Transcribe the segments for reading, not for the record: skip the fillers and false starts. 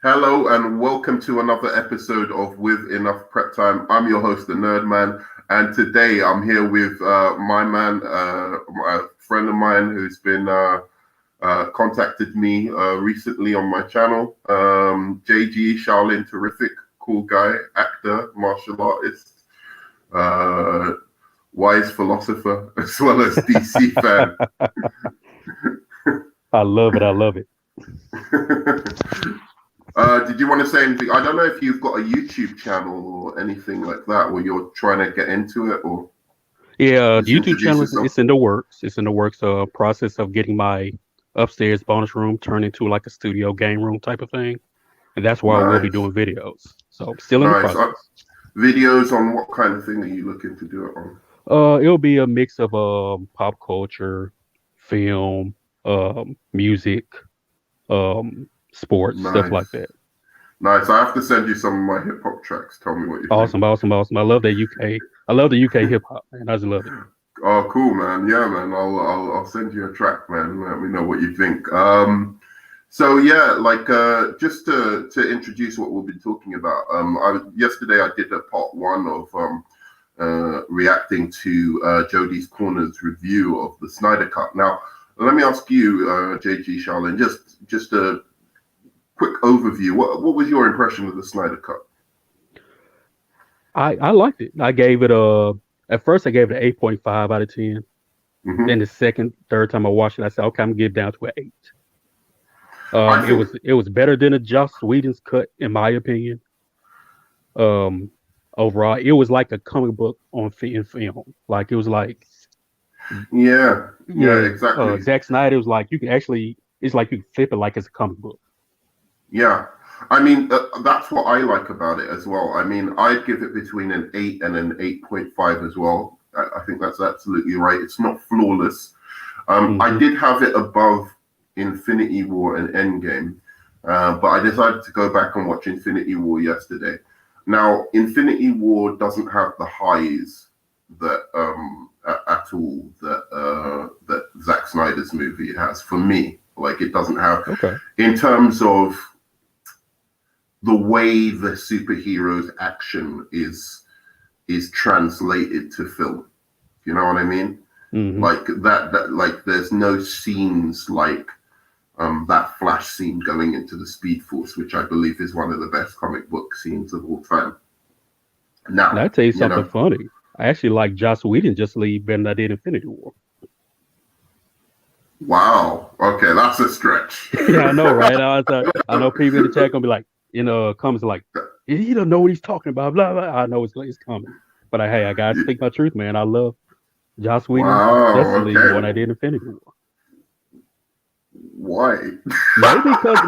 Hello and welcome to another episode of With Enough Prep Time. I'm your host, the Nerd Man, and today I'm here with my man, a friend of mine who's been contacted me recently on my channel. JG Shaolin, terrific, cool guy, actor, martial artist, wise philosopher, as well as DC fan. I love it. I love it. Did you want to say anything? I don't know if you've got a YouTube channel or anything like that where you're trying to get into it, or Yeah, the just YouTube introduce channel yourself. it's in the works. It's in the works. Process of getting my upstairs bonus room turned into like a studio game room type of thing, and that's where I will be Nice, doing videos. So still in the nice. process. Videos on what kind of thing are you looking to do it on? It'll be a mix of pop culture, film, music, sports, stuff like Nice, that. nice. I have to send you some of my hip hop tracks. Tell me what you think. Awesome, awesome, awesome. I love that UK. I love the UK hip hop, man. I just love it. Oh, cool, man. Yeah, man. I'll send you a track, man. Let me know what you think. So yeah, like just to introduce what we'll be talking about. Yesterday I did a part one of reacting to Jody's Corner's review of the Snyder Cut. Now, let me ask you, JG Charlin, just a quick overview. What was your impression of the Snyder Cut? I liked it. I gave it a At first I gave it an 8.5 out of 10. Then Hmm. the second, third time I watched it, I said, okay, I'm gonna get down to an 8. I It think, was better than a Joss Whedon's cut, in my opinion. Um, Overall, it was like a comic book in film. Like it was like, yeah, yeah, yeah, exactly. Zack Snyder was like, you can actually, it's like you can flip it like it's a comic book. Yeah, I mean that's what I like about it as well. I mean, I'd give it between an 8 and an 8.5 as well. I think that's absolutely right. It's not flawless. I Hmm. did have it above Infinity War and Endgame, but I decided to go back and watch Infinity War yesterday. Now, Infinity War doesn't have the highs that at all that Zack Snyder's movie has for me. Like it doesn't have Okay. in terms of the way the superheroes action is translated to film. You know what I mean? Hmm. Like that like there's no scenes like that Flash scene going into the Speed Force, which I believe is one of the best comic book scenes of all time. Now I Now, tell you you something know, funny. I actually like Joss Whedon just leave better than I did Infinity War. wow, okay, that's a stretch. Yeah, I know, right? I know people in the chat gonna be like, comments like, he don't know what he's talking about. Blah blah. I know it's coming, but hey, I gotta speak my truth, man. I love Joss Whedon's Wow, Justice League more than I okay, did Infinity War. why? Maybe because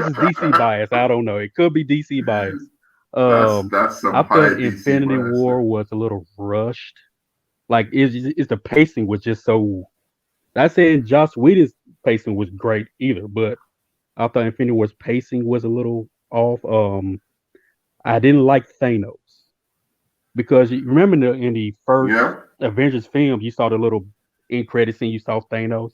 it's DC bias. I don't know. It could be DC bias. Um, That's I some felt high DC Infinity bias War there. was a little rushed. Like it's the pacing was just so. Not saying Joss Whedon's pacing was great either, but I thought Infinity War's pacing was a little off. I didn't like Thanos because you remember in the first Yeah. Avengers film, you saw the little end credit scene. You saw Thanos.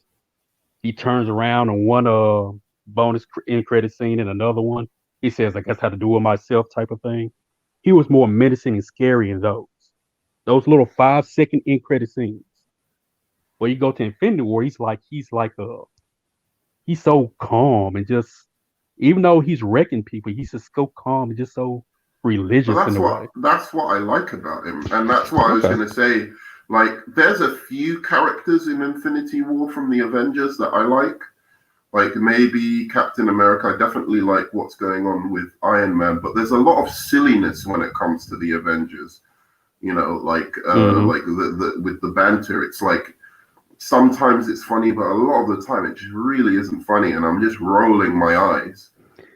He turns around on one bonus end credit scene and another one. He says, "I guess I have to do it myself," type of thing. He was more menacing and scary in those. Those little 5 second end credit scenes. Where you go to Infinity War, he's so calm and just even though he's wrecking people, he's just so calm and just so But religious in that's a what way. that's what I like about him, and that's what I was Okay. gonna say. Like, there's a few characters in Infinity War from the Avengers that I like. Like maybe Captain America. I definitely like what's going on with Iron Man, but there's a lot of silliness when it comes to the Avengers. You know, Hmm. like with the banter. It's like sometimes it's funny, but a lot of the time it just really isn't funny, and I'm just rolling my eyes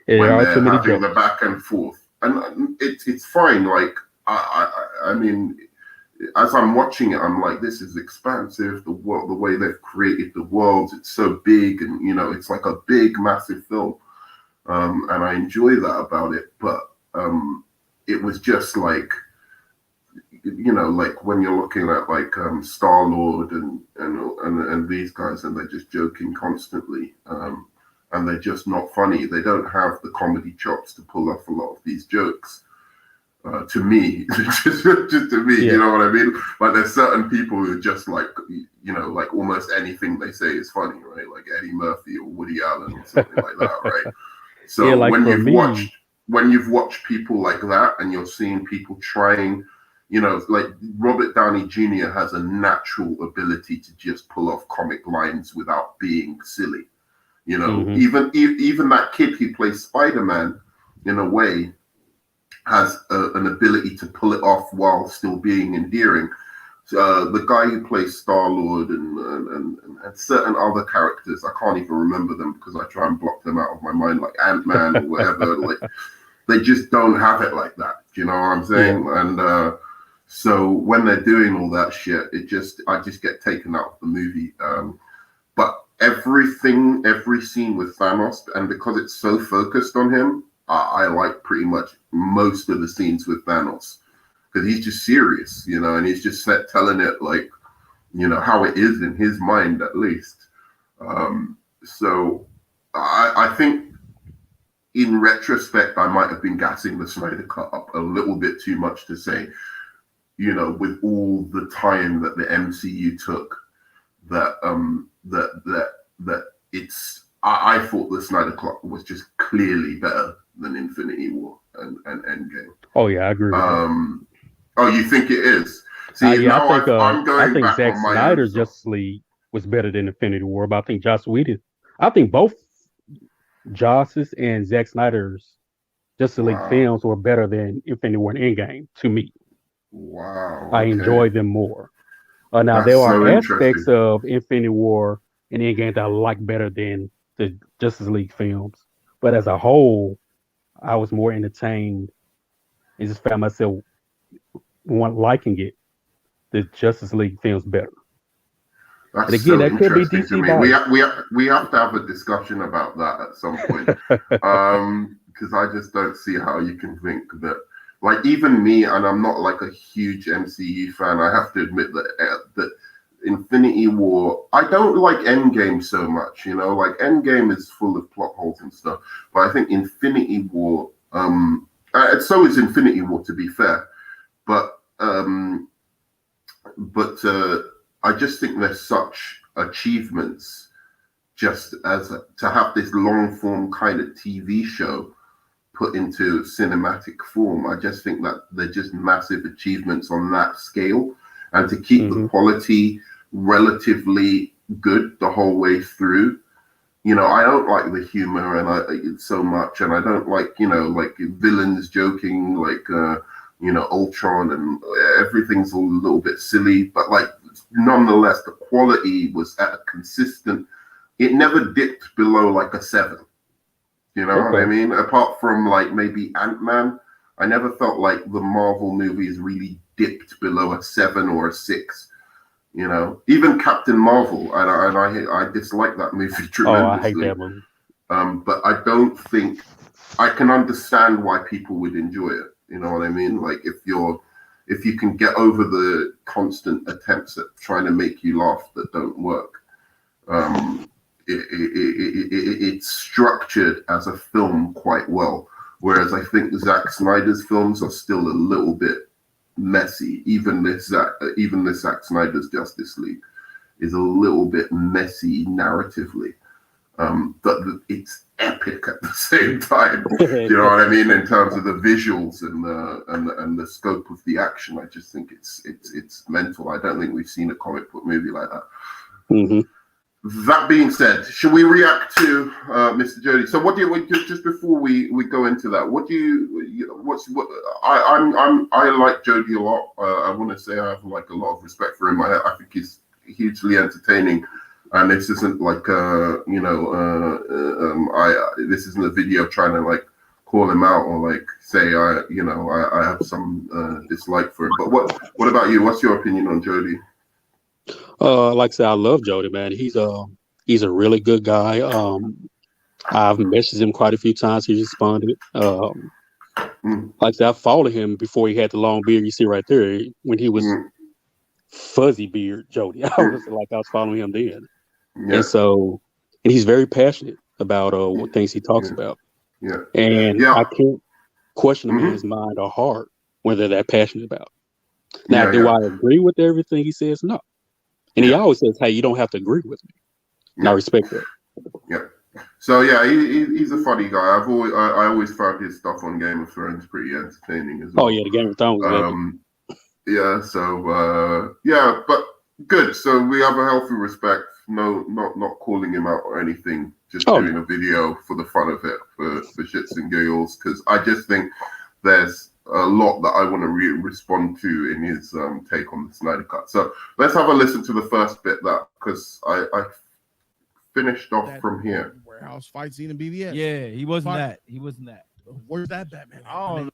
There when are too they're many having the jokes. back and forth. And it's fine. Like I mean, as I'm watching it, I'm like, this is expansive. The world, the way they've created the worlds, it's so big, and it's like a big, massive film. And I enjoy that about it. But it was just like like when you're looking at like Star Lord and these guys, and they're just joking constantly. and they're just not funny. They don't have the comedy chops to pull off a lot of these jokes. To me, just to me, Yeah. you know what I mean? Like there's certain people who are just like, you know, like almost anything they say is funny, right? Like Eddie Murphy or Woody Allen or something like that, right? So Yeah, like when for you've watched people like that, and you're seeing people trying, you know, like Robert Downey Jr. has a natural ability to just pull off comic lines without being silly. You know, hmm even that kid who plays Spider-Man, in a way, has an ability to pull it off while still being endearing. The guy who plays Star-Lord and certain other characters, I can't even remember them because I try and block them out of my mind, like Ant-Man or whatever. Like they just don't have it like that. Do you know what I'm Yeah. saying? And so when they're doing all that shit, I just get taken out of the movie. But every scene with Thanos, and because it's so focused on him, I like pretty much most of the scenes with Thanos because he's just serious, you know, and he's just telling it like, you know, how it is in his mind at least. So I think in retrospect, I might have been gassing the Snyder Cut up a little bit too much to say, you know, with all the time that the MCU took, that it's I thought the Snyder Cut was just clearly better than Infinity War and Endgame. Oh yeah, I agree with that. Oh, you think it is? See, Yeah, now I'm I going think back Zack on my own Snyder's stuff. Justice League was better than Infinity War, but I think Joss Whedon. I think both Joss's and Zack Snyder's Justice League Wow, films were better than Infinity War and Endgame to me. wow, I okay, enjoy them more. Now that's there are so aspects interesting. of Infinity War and Endgame that I like better than the Justice League films, but as a whole, I was more entertained and just found myself liking it. The Justice League films better. And That's again, so that could be interesting to DC me. bias. We have to have a discussion about that at some point. Because I just don't see how you can think that, like, even me, and I'm not like a huge MCU fan. I have to admit that Infinity War, I don't like Endgame so much. You know, like Endgame is full of plot holes and stuff, but I think Infinity War, so is Infinity War to be fair, but I just think there's such achievements just to have this long form kind of TV show put into cinematic form. I just think that they're just massive achievements on that scale, and to keep the hmm quality relatively good the whole way through. You know, I don't like the humor so much, and I don't like, you know, like villains joking, like you know, Ultron, and everything's a little bit silly, but like nonetheless, the quality was at a consistent. It never dipped below like a 7. You know what I Okay. mean? Apart from like maybe Ant-Man, I never felt like the Marvel movies really dipped below a 7 or a 6. You know, even Captain Marvel, and I dislike that movie Oh, I hate tremendously. that movie. But I don't think I can understand why people would enjoy it. You know what I mean? Like if you can get over the constant attempts at trying to make you laugh that don't work, um, it's structured as a film quite well. Whereas I think Zack Snyder's films are still a little bit messy. Even this Zack Snyder's Justice League is a little bit messy narratively, but it's epic at the same time. Do you know what I mean? In terms of the visuals and the scope of the action, I just think it's mental. I don't think we've seen a comic book movie like that. hmm That being said, should we react to Mr. Jody? So, what do you just before we go into that? What I like Jody a lot. I want to say I have like a lot of respect for him. I think he's hugely entertaining, and this isn't like this isn't a video trying to like call him out or like say I have some dislike for him. But what about you? What's your opinion on Jody? Like I said, I love Jody, man. He's a really good guy. I've messaged him quite a few times. He responded. Mm, Like I said, I followed him before he had the long beard you see right there. When he was mm, fuzzy beard Jody, mm, I was following him then. And yeah. so, and he's very passionate. about what things he talks yeah, about. yeah, And yeah, I can't question a hmm man's mind or heart when they're that passionate about. Now, yeah, do yeah, I agree with everything he says? No. And he yeah, always says, hey, you don't have to agree with me. And I yeah, respect that. yeah. So yeah, he's a funny guy. I always found his stuff on Game of Thrones pretty entertaining as Oh, well. yeah, the Game of Thrones is epic. Yeah, so yeah, but good. So we have a healthy respect. No, not calling him out or anything. Just Oh, doing no. a video for the fun of it, for shits and giggles. Because I just think there's a lot that I want to respond to in his take on the Snyder Cut. So let's have a listen to the first bit that because I finished off That from here. warehouse fight scene in BVS. Yeah, he wasn't that. He wasn't that. Where's that Batman? Oh,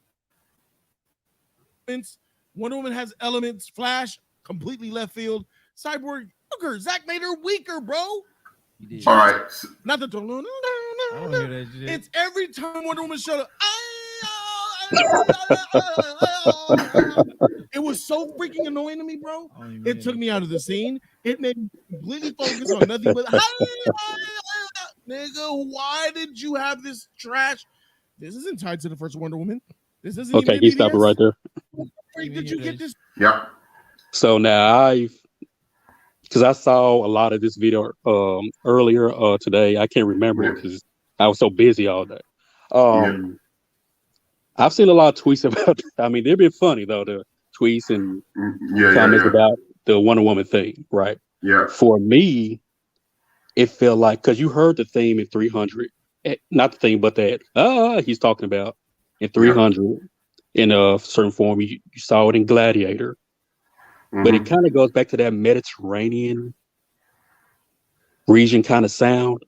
Wonder Woman has elements. Flash, completely left field. Cyborg, Joker, Zack made her weaker, bro. he did. All right. Not the. I don't hear that shit. It's every time Wonder Woman showed up. It was so freaking annoying to me, bro. I don't even It hear took that. me out of the scene. It made me completely focus on nothing but nigga, why did you have this trash? This isn't tied to the first Wonder Woman. This isn't Okay, even he stopped it right there. Where did you get this? Yeah. So now because I saw a lot of this video earlier today. I can't remember it because I was so busy all day. I've seen a lot of tweets about. I mean, they've been funny though. The tweets and comments about the Wonder Woman thing, right? Yeah. For me, it felt like because you heard the theme in 300, not the theme, but that he's talking about in 300 in a certain form. You saw it in Gladiator, but it kind of goes back to that Mediterranean region kind of sound.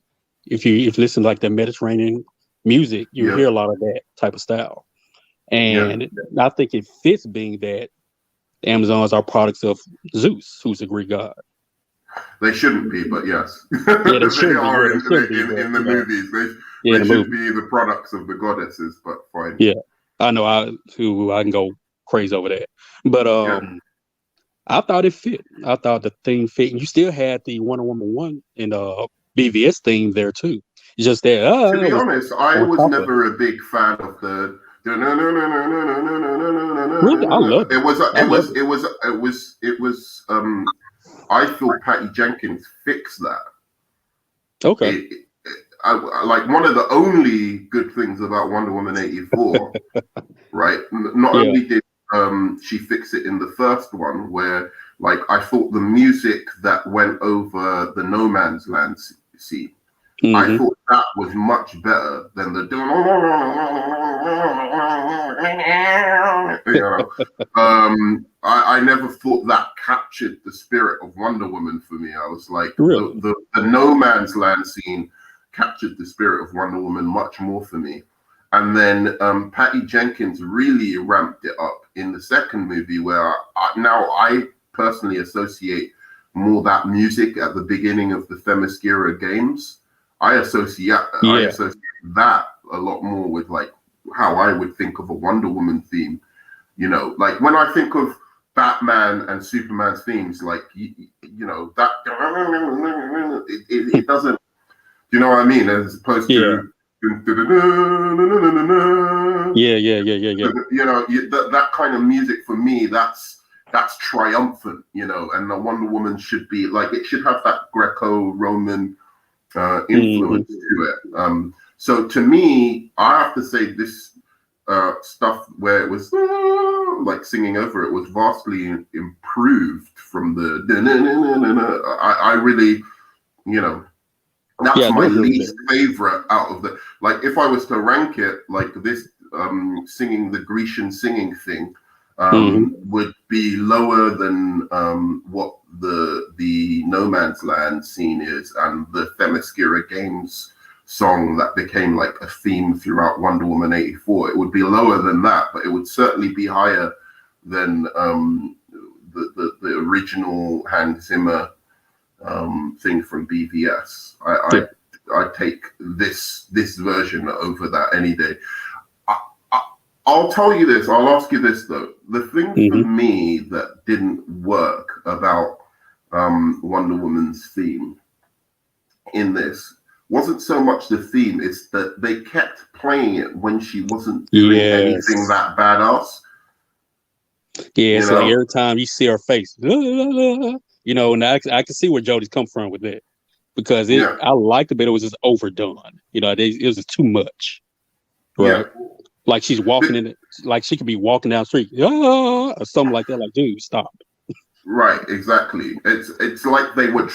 If you listen to like the Mediterranean music, you hear a lot of that type of style. And I think it fits being that the Amazons are products of Zeus, who's a Greek god. They shouldn't be, but yes. Yeah, they are in the movies. They should be the products of the goddesses, but fine. Yeah, I know I can go crazy over that. But I thought it fit. I thought the theme fit. And you still had the Wonder Woman 1 and BVS theme there too. It's just that to be honest, I was never a big fan of the really? I love it. It was I feel Patty Jenkins fixed that. Okay. Like one of the only good things about Wonder Woman 84, right? Not only did she fix it in the first one, where like I thought the music that went over the No Man's Land scene, I thought that was much better than the I never thought that captured the spirit of Wonder Woman for me. I was like, the No Man's Land scene captured the spirit of Wonder Woman much more for me. And then Patty Jenkins really ramped it up in the second movie, where I personally associate more that music at the beginning of the Themyscira games. I associate that a lot more with like how I would think of a Wonder Woman theme. You know, like when I think of Batman and Superman's themes, like you know that it doesn't. You know what I mean? As opposed to You know, that kind of music for me, that's triumphant. You know, and the Wonder Woman should be like it should have that Greco-Roman influence to it. So to me, I have to say this stuff where it was like singing over it was vastly improved from the. I really, you know, that's my least favorite out of the. Like if I was to rank it, like this singing the Grecian singing thing would be lower than what the No Man's Land scene is, and the Themyscira Games song that became like a theme throughout Wonder Woman 84. It would be lower than that, but it would certainly be higher than the original Hans Zimmer thing from BVS. I take this version over that any day. I'll tell you this. I'll ask you this though. The thing for me that didn't work about Wonder Woman's theme in this wasn't so much the theme, it's that they kept playing it when she wasn't doing anything that badass. Yeah, it's like every time you see her face, you know, and I can see where Jody's come from with that. Because I liked it, but it was just overdone. You know, it was just too much. Right? Yeah. Like she's walking in it, like she could be walking down the street, or something like that. Like, dude, stop. Right, exactly. It's like they were.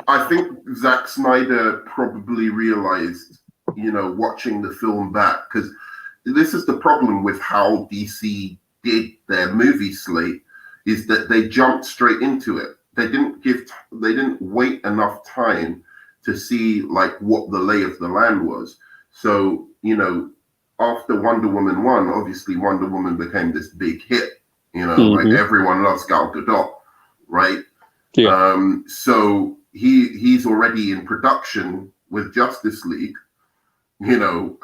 I think Zack Snyder probably realized, you know, watching the film back, because this is the problem with how DC did their movie slate, is that they jumped straight into it. They didn't wait enough time to see like what the lay of the land was. So, you know, after Wonder Woman 1, obviously Wonder Woman became this big hit. You know, like everyone loves Gal Gadot, right? Yeah. So he's already in production with Justice League. You know,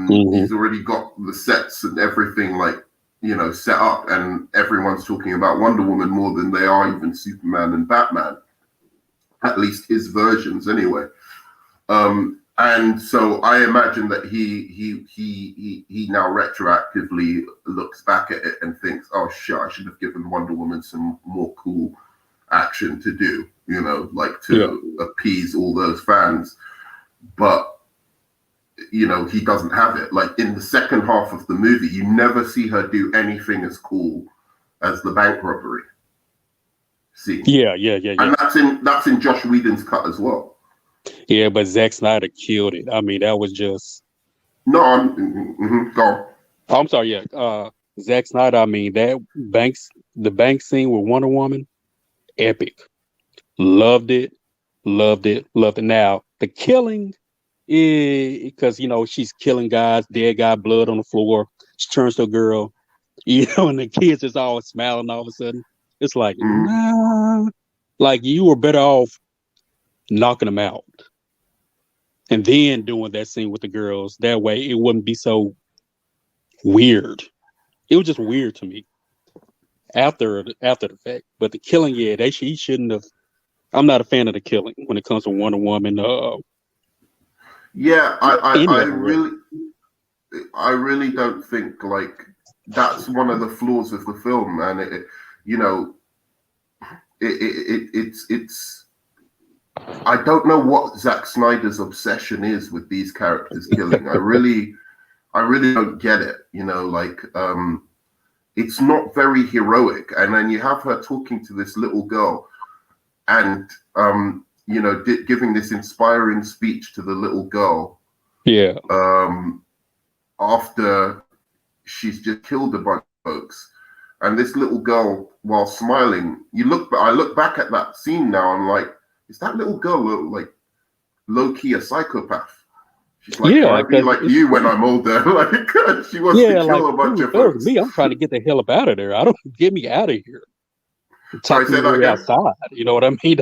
he's already got the sets and everything, like, you know, set up, and everyone's talking about Wonder Woman more than they are even Superman and Batman, at least his versions anyway. And so I imagine that he now retroactively looks back at it and thinks, oh shit, I should have given Wonder Woman some more cool action to do, you know, like to appease all those fans. But you know, he doesn't have it. Like in the second half of the movie, you never see her do anything as cool as the bank robbery scene. Yeah. And that's in Josh Whedon's cut as well. Yeah, but Zack Snyder killed it. I mean, that was just. No, go on. Oh, I'm sorry. Yeah, Zack Snyder. I mean, the bank scene with Wonder Woman, epic. Loved it. Now the killing. Because, you know, she's killing guys, dead guy, blood on the floor. She turns to a girl, you know, and the kids is all smiling all of a sudden. It's like, nah, like you were better off knocking them out and then doing that scene with the girls. That way it wouldn't be so weird. It was just weird to me after the fact. But the killing, he shouldn't have. I'm not a fan of the killing when it comes to Wonder Woman. Yeah, I really don't think like that's one of the flaws of the film, and it's I don't know what Zack Snyder's obsession is with these characters killing. I really don't get it. You know, like it's not very heroic, and then you have her talking to this little girl, and you know, giving this inspiring speech to the little girl. Yeah. After she's just killed a bunch of folks, and this little girl, while smiling, I look back at that scene now, and like, is that little girl like low key a psychopath? She's like, can I be like you when I'm older? Like, she wants to kill a bunch of folks. Me, I'm trying to get the hell up out of there. Get me out of here. Talk to me outside. You know what I mean?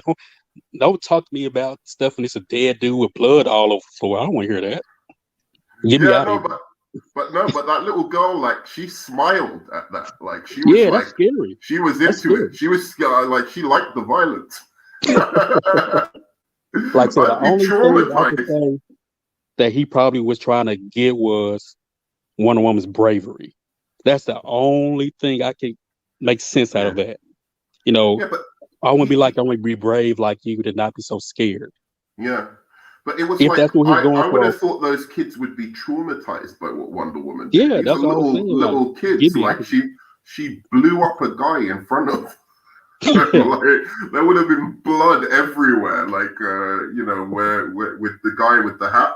Don't talk to me about stuff when it's a dead dude with blood all over the floor. I don't want to hear that. Get me out of here. But that little girl, like, she smiled at that. Like, she was that's scary. She was into it. She was like, she liked the violence. Like, so the only thing I could say that he probably was trying to get was Wonder Woman's bravery. That's the only thing I can make sense out of that. You know, I want to be brave like you, to not be so scared. Yeah. But it was if like, that's what he's going I would have thought those kids would be traumatized by what Wonder Woman did. Yeah, that's what little kids. Like, she blew up a guy in front of like, there would have been blood everywhere. Like, you know, where with the guy with the hat,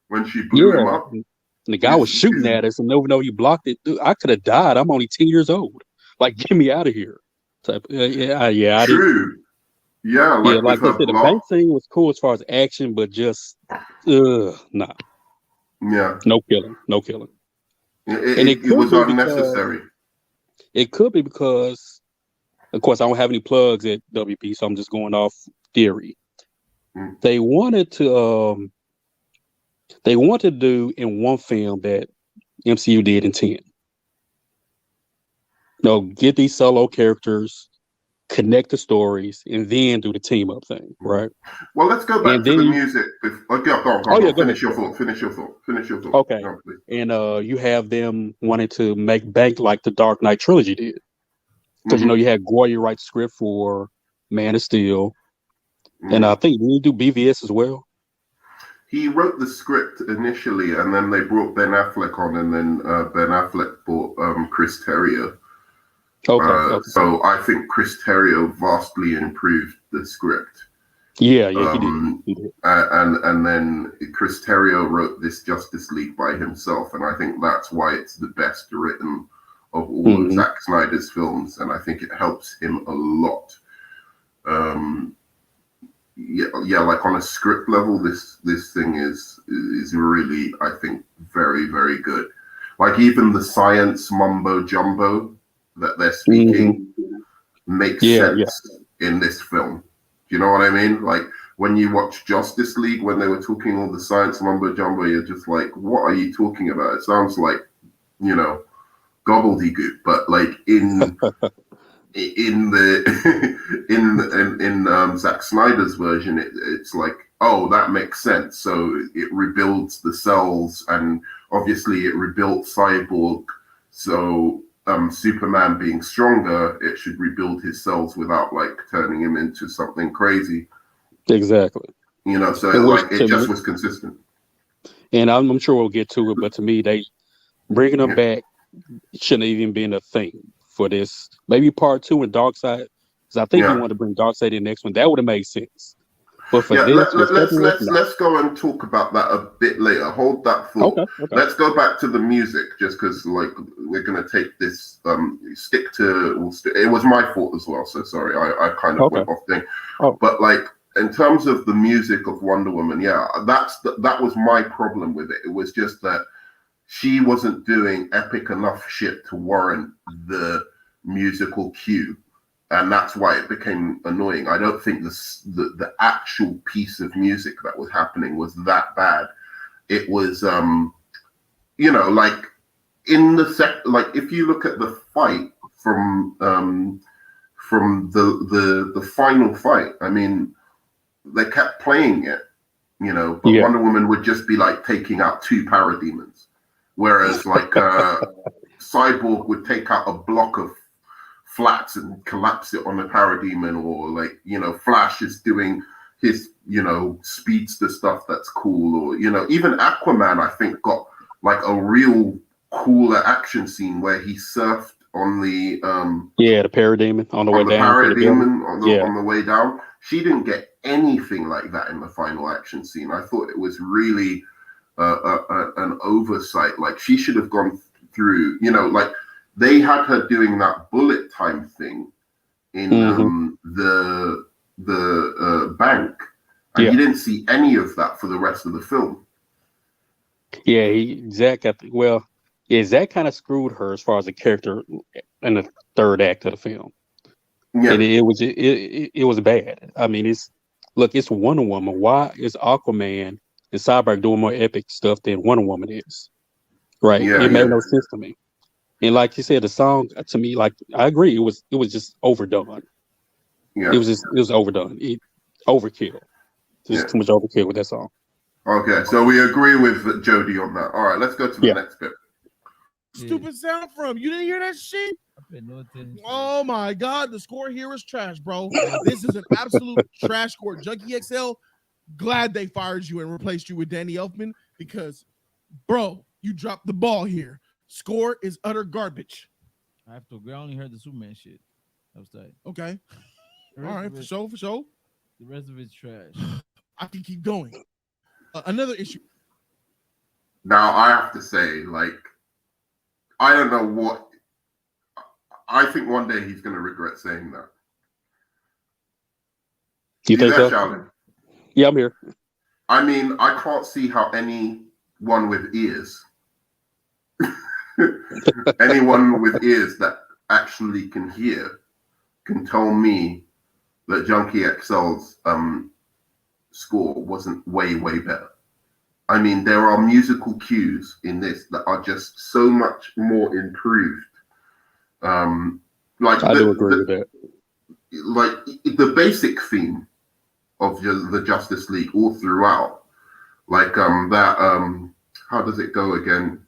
when she blew him up. And the guy was shooting at us, and no, you blocked it. Dude, I could have died. I'm only 10 years old. Like, get me out of here. Type. I True. Yeah, like I said, the bank scene was cool as far as action, but just nah. Yeah. No killing. It was unnecessary. It could be because, of course, I don't have any plugs at WP, so I'm just going off theory. They wanted to do in one film that MCU did in 10. Get these solo characters, connect the stories, and then do the team up thing, right? Well, let's go back And to then the you, music. Go oh yeah, on. go ahead. Finish your thought. Finish your thought. Finish your thought. Okay, No, please. and you have them wanting to make bank like the Dark Knight trilogy did, because Mm-hmm. you had Goyer write the script for Man of Steel, and Mm-hmm. I think did you do BVS as well? He wrote the script initially, and then they brought Ben Affleck on, and then Ben Affleck brought Chris Terrio. Okay. So I think Chris Terrio vastly improved the script. Yeah, he did. He did. And then Chris Terrio wrote this Justice League by himself, and I think that's why it's the best written of all of Zack Snyder's films, and I think it helps him a lot. Yeah, like on a script level, this thing is really, I think, very, very good. Like even the science mumbo jumbo that they're speaking makes sense in this film. Do you know what I mean? Like when you watch Justice League, when they were talking all the science mumbo jumbo, you're just like, what are you talking about? It sounds like, gobbledygook. But like in the in Zack Snyder's version, it's like, oh, that makes sense. So it rebuilds the cells, and obviously it rebuilt Cyborg. So Superman being stronger, it should rebuild his cells without like turning him into something crazy. Exactly. So it just was consistent. And I'm sure we'll get to it, but to me, they bringing them back shouldn't even been a thing for this. Maybe part 2 in Darkseid, because I think you want to bring Darkseid in the next one. That would have made sense. But for this, let's go and talk about that a bit later. Hold that thought. Okay. Let's go back to the music, just because like we're gonna take this. It was my fault as well. So sorry, I kind of went off thing. But like in terms of the music of Wonder Woman, that was my problem with it. It was just that she wasn't doing epic enough shit to warrant the musical cue. And that's why it became annoying. I don't think the actual piece of music that was happening was that bad. It was, like in the like if you look at the fight from the final fight, I mean, they kept playing it, but Wonder Woman would just be like taking out 2 parademons, whereas like Cyborg would take out a block of flats and collapse it on a parademon, or like Flash is doing his speedster stuff that's cool, or even Aquaman I think got like a real cooler action scene where he surfed on the the parademon on the way down. Parademon on the way down. She didn't get anything like that in the final action scene. I thought it was really an oversight. Like she should have gone through, like they had her doing that bullet time thing in the bank, and you didn't see any of that for the rest of the film. Yeah, Zach kind of screwed her as far as a character in the third act of the film. Yeah, and it was bad. I mean, it's Wonder Woman. Why is Aquaman and Cyborg doing more epic stuff than Wonder Woman is? Right? It made no sense to me. And like you said, the song to me, like I agree, it was just overdone. Yeah, it was overdone. Overkill. Just too much overkill with that song. Okay, so we agree with Jody on that. All right, let's go to the next bit. Stupid sound from you didn't hear that shit? Oh my god, the score here is trash, bro. This is an absolute trash score. Junkie XL, glad they fired you and replaced you with Danny Elfman because, bro, you dropped the ball here. Score is utter garbage. I have to agree. I only heard the Superman shit. That was tight. Okay. All right, for sure. The rest of it's trash. I can keep going. Another issue. Now, I have to say, like, I don't know what. I think one day he's going to regret saying that. You think so? Charlie? Yeah, I'm here. I mean, I can't see how anyone with ears, anyone with ears that actually can hear, can tell me that Junkie XL's score wasn't way better. I mean, there are musical cues in this that are just so much more improved. Like I do agree with that. like the basic theme of the Justice League all throughout, like that how does it go again?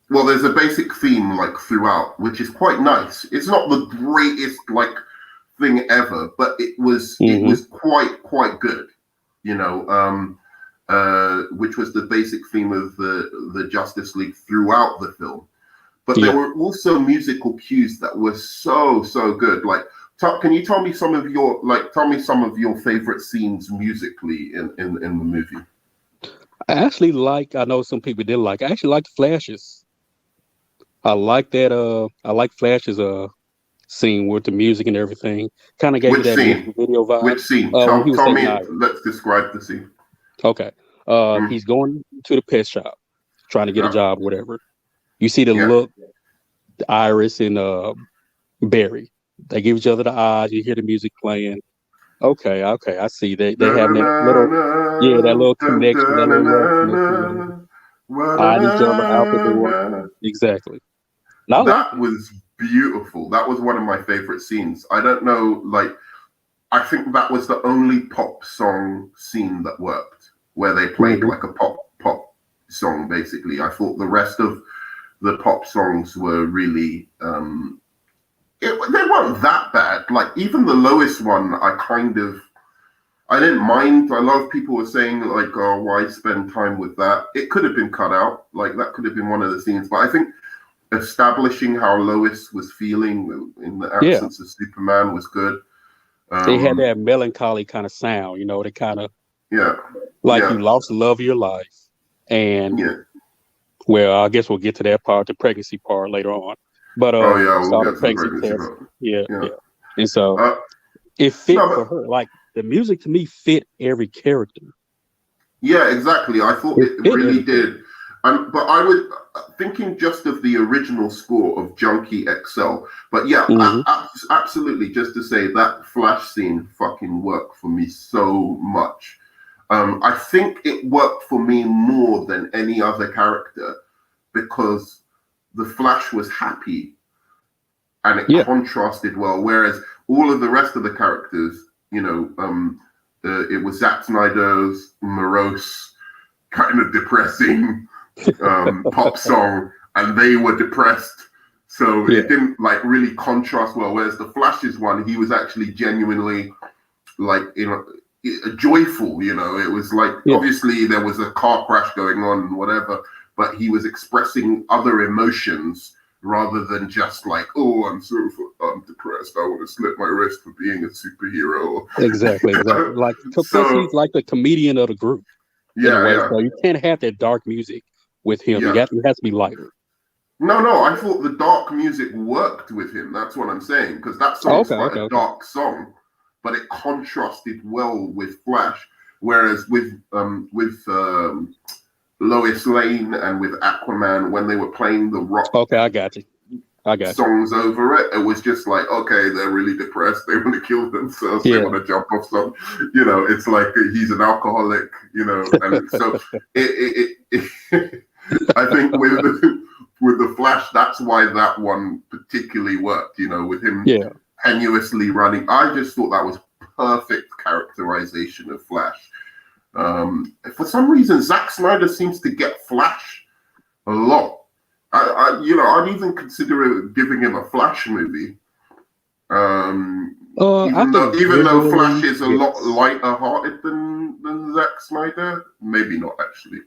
Well, there's a basic theme like throughout, which is quite nice. It's not the greatest like thing ever, but it was quite good, you know. Which was the basic theme of the Justice League throughout the film. But there were also musical cues that were so good. Like, can you tell me some of your favorite scenes musically in the movie? I actually I know some people didn't like. I actually like the flashes. I like that. I like Flash's scene with the music and everything. Kind of gave me that music video vibe. Which scene? When he was tell me. Snyder. Let's describe the scene. Okay. He's going to the pet shop, trying to get a job, whatever. You see the look, Iris and Barry. They give each other the eyes. You hear the music playing. Okay, I see. They have that little connection, that little love connection. Eyeing each other out the door. Exactly. That was beautiful. That was one of my favorite scenes. I don't know, like, I think that was the only pop song scene that worked, where they played like a pop song, basically. I thought the rest of the pop songs were really they weren't that bad. Like, even the lowest one, I didn't mind. A lot of people were saying, like, oh, why spend time with that? It could have been cut out. Like, that could have been one of the scenes. But I think establishing how Lois was feeling in the absence of Superman was good. They had that melancholy kind of sound, you know, they kind of you lost the love of your life. And well, I guess we'll get to that part, the pregnancy part later on. But we'll get to the pregnancy test. part. Yeah. And so it fit for her. Like, the music to me fit every character. Yeah, exactly. I thought it really did. But I was thinking just of the original score of Junkie XL. But absolutely, just to say that Flash scene fucking worked for me so much. I think it worked for me more than any other character because the Flash was happy and it contrasted well. Whereas all of the rest of the characters, you know, it was Zack Snyder's morose, kind of depressing pop song, and they were depressed. So it didn't like really contrast well. Whereas the Flash's one, he was actually genuinely like, you know, joyful. You know, it was like obviously there was a car crash going on and whatever, but he was expressing other emotions rather than just like, oh, I'm depressed. I want to slit my wrist for being a superhero. Exactly. Like, so, he's like the comedian of the group. So you can't have that dark music with him. It has to be lighter. No, I thought the dark music worked with him. That's what I'm saying, because that song's quite a dark song, but it contrasted well with Flash. Whereas with Lois Lane and with Aquaman, when they were playing the rock I got you. songs over it, it was just like, okay, they're really depressed. They want to kill themselves. They want to jump off some, you know, it's like he's an alcoholic, you know. And so I think with the Flash, that's why that one particularly worked, you know, with him tenuously running. I just thought that was perfect characterization of Flash. For some reason, Zack Snyder seems to get Flash a lot. I'd even consider giving him a Flash movie. Even though Flash is a lot lighter-hearted than Zack Snyder, maybe not actually.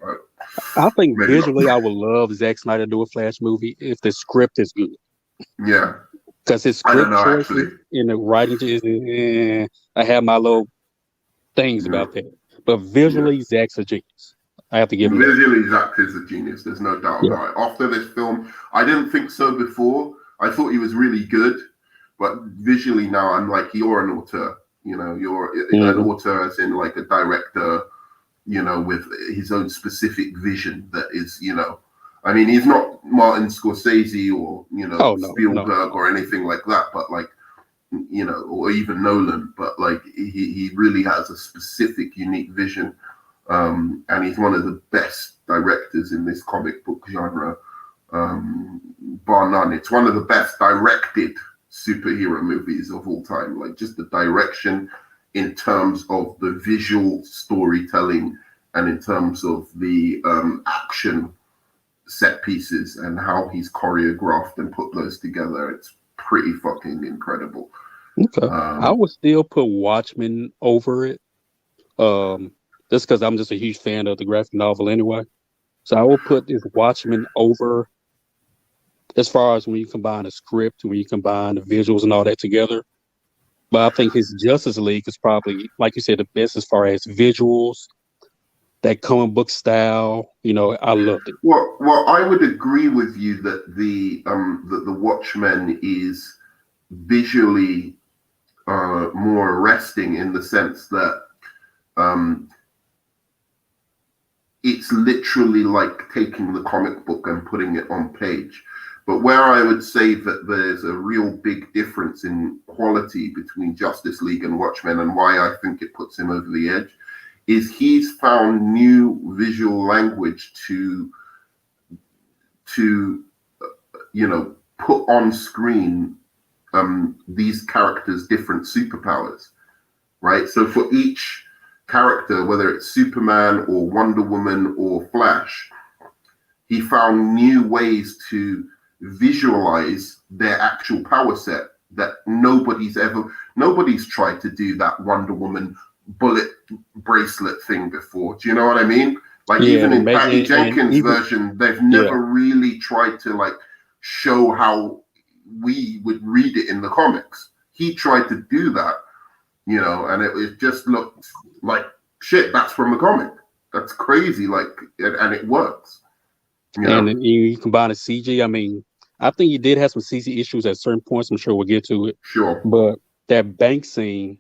I think visually, I would love Zack Snyder to do a Flash movie if the script is good. Yeah, because his script choices in the writing is, I have my little things about that. But visually, Zack's a genius. I have to give him visually, Zack is a genius. There's no doubt about it. After this film, I didn't think so before. I thought he was really good, but visually now, I'm like, you're an auteur. You know, you're an auteur as in like a director, you know, with his own specific vision that is, you know, I mean, he's not Martin Scorsese or, you know, Spielberg or anything like that, but like, you know, or even Nolan, but like he really has a specific, unique vision. And he's one of the best directors in this comic book genre, bar none. It's one of the best directed superhero movies of all time. Like just the direction in terms of the visual storytelling and in terms of the action set pieces and how he's choreographed and put those together. It's pretty fucking incredible. Okay. I would still put Watchmen over it. Just because I'm just a huge fan of the graphic novel anyway. So I will put this Watchmen over as far as when you combine the script, when you combine the visuals and all that together. But I think his Justice League is probably, like you said, the best as far as visuals, that comic book style. I loved it. Well, I would agree with you that the Watchmen is visually more arresting in the sense that it's literally like taking the comic book and putting it on page. But where I would say that there's a real big difference in quality between Justice League and Watchmen, and why I think it puts him over the edge, is he's found new visual language to put on screen these characters' different superpowers, right? So for each character, whether it's Superman or Wonder Woman or Flash, he found new ways to visualize their actual power set that nobody's tried to do that Wonder Woman bullet bracelet thing before. Do you know what I mean? Like even in Patty Jenkins' version, they've never really tried to like show how we would read it in the comics. He tried to do that, and it just looked like shit. That's from the comic. That's crazy. And it works. And you combine the CG. I mean, I think he did have some CG issues at certain points. I'm sure we'll get to it. Sure. But that bank scene,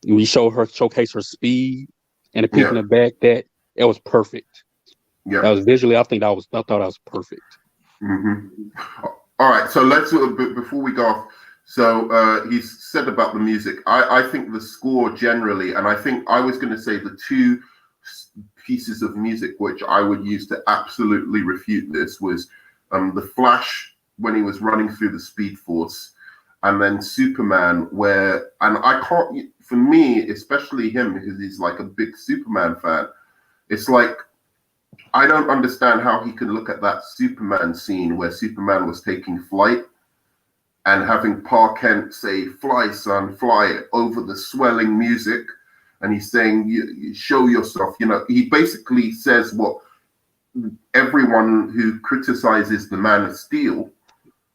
we showcase her speed and the people in the back, it was perfect. Yeah. That was visually, I thought that was perfect. Mm-hmm. All right. So let's before we go off. So he's said about the music. I think the score generally, and I think I was going to say the two pieces of music which I would use to absolutely refute this was the Flash when he was running through the Speed Force, and then Superman and I can't, for me, especially him, because he's like a big Superman fan, it's like I don't understand how he could look at that Superman scene where Superman was taking flight and having Pa Kent say, "Fly, son, fly," over the swelling music. And he's saying, you show yourself. He basically says what everyone who criticizes the Man of Steel,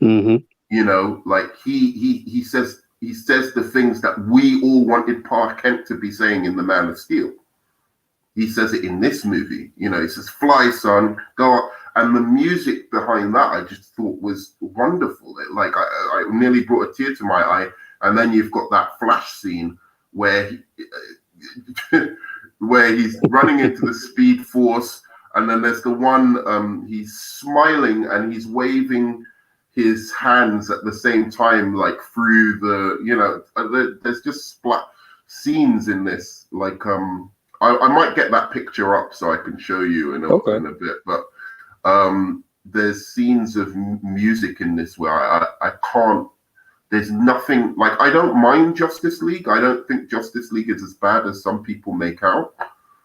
like he says the things that we all wanted Pa Kent to be saying in the Man of Steel. He says it in this movie. He says, "Fly, son, go up." And the music behind that, I just thought was wonderful. I nearly brought a tear to my eye. And then you've got that Flash scene where he's running into the Speed Force, and then there's the one he's smiling and he's waving his hands at the same time, like through there's just scenes in this. I might get that picture up so I can show you in a bit, but there's scenes of music in this where I can't. There's nothing, I don't mind Justice League. I don't think Justice League is as bad as some people make out.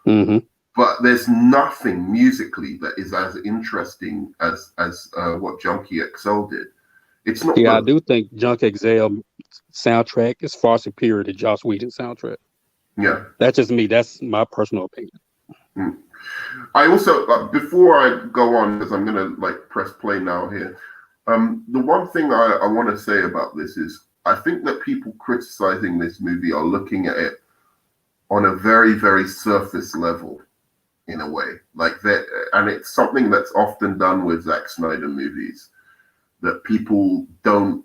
Mm-hmm. But there's nothing musically that is as interesting as what Junkie XL did. It's not. Yeah, I do think Junkie XL soundtrack is far superior to Joss Whedon's soundtrack. Yeah. That's just me. That's my personal opinion. Mm. I also, before I go on, because I'm going to press play now here. The one thing I want to say about this is I think that people criticizing this movie are looking at it on a very, very surface level in a way. And it's something that's often done with Zack Snyder movies, that people don't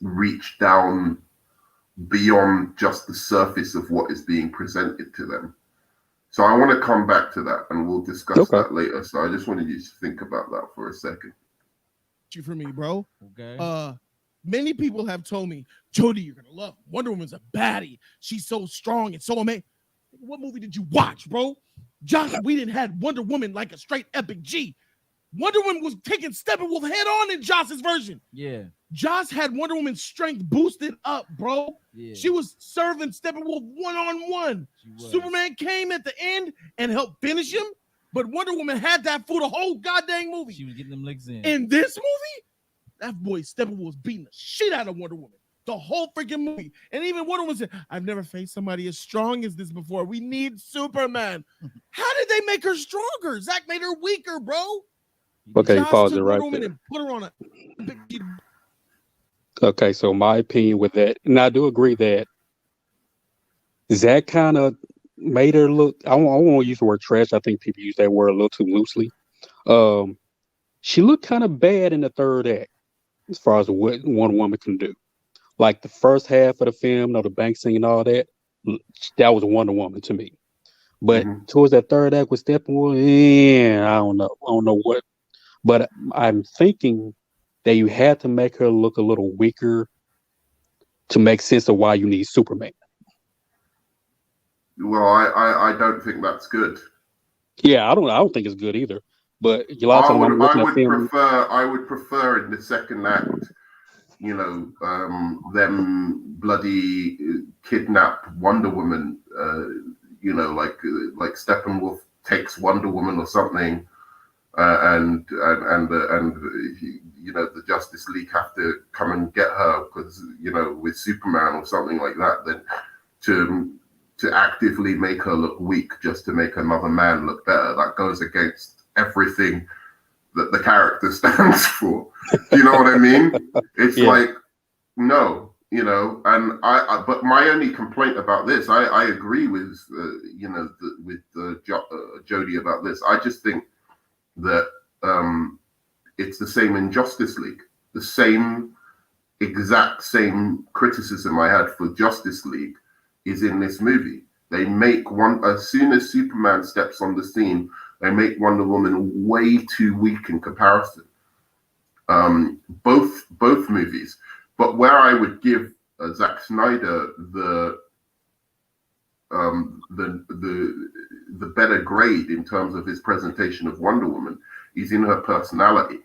reach down beyond just the surface of what is being presented to them. So I want to come back to that, and we'll discuss that later. So I just wanted you to think about that for a second. For me, bro. Okay. Many people have told me, Jody, you're gonna love Wonder Woman's a baddie. She's so strong and so amazing. What movie did you watch, bro? Joss Whedon had Wonder Woman like a straight epic G. Wonder Woman was taking Steppenwolf head on in Joss's version. Yeah. Joss had Wonder Woman's strength boosted up, bro. Yeah. She was serving Steppenwolf one-on-one. Superman came at the end and helped finish him, but Wonder Woman had that for the whole goddamn movie. She was getting them licks in. In this movie, that boy Steppenwolf was beating the shit out of Wonder Woman. The whole freaking movie. And even Wonder Woman said, I've never faced somebody as strong as this before. We need Superman. How did they make her stronger? Zack made her weaker, bro. Okay, Joss pause took it right Wonder Woman there. and put her on a... Okay, so my opinion with that, and I do agree that Zach kind of made her look. I won't use the word trash. I think people use that word a little too loosely. She looked kind of bad in the third act as far as what one woman can do. Like the first half of the film, the bank scene and all that, that was Wonder Woman to me. But towards that third act with Steppenwolf, I don't know. I don't know what. But I'm thinking that you had to make her look a little weaker to make sense of why you need Superman. Well, I don't think that's good. Yeah, I don't think it's good either. But a lot of times I'm looking at film. I would prefer in the second act, them bloody kidnap Wonder Woman. Like Steppenwolf takes Wonder Woman or something, and the Justice League have to come and get her because with Superman or something like that. Then to actively make her look weak just to make another man look better, that goes against everything that the character stands for. Do you know what I mean? It's like, no, and but my only complaint about this, I agree with, Jody about this. I just think that it's the same in Justice League. The exact same criticism I had for Justice League is in this movie. They make as soon as Superman steps on the scene, they make Wonder Woman way too weak in comparison. Both movies. But where I would give Zack Snyder the better grade in terms of his presentation of Wonder Woman is in her personality.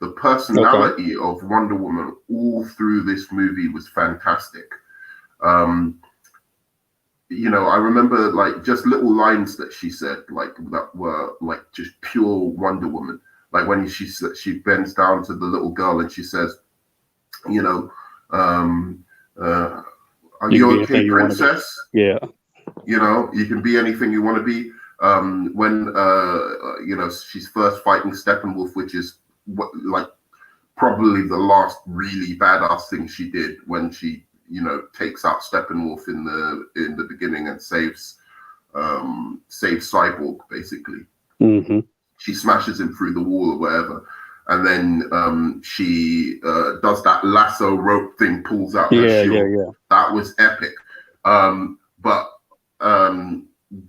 The personality of Wonder Woman all through this movie was fantastic. I remember like just little lines that she said, like that were like just pure Wonder Woman. Like when she bends down to the little girl and she says, "Are you okay, princess? Yeah. You can be anything you want to be." When she's first fighting Steppenwolf, which is probably the last really badass thing she did when she takes out Steppenwolf in the beginning and saves Cyborg basically. She smashes him through the wall or whatever, and then she does that lasso rope thing, pulls out her shield. Yeah. That was epic. But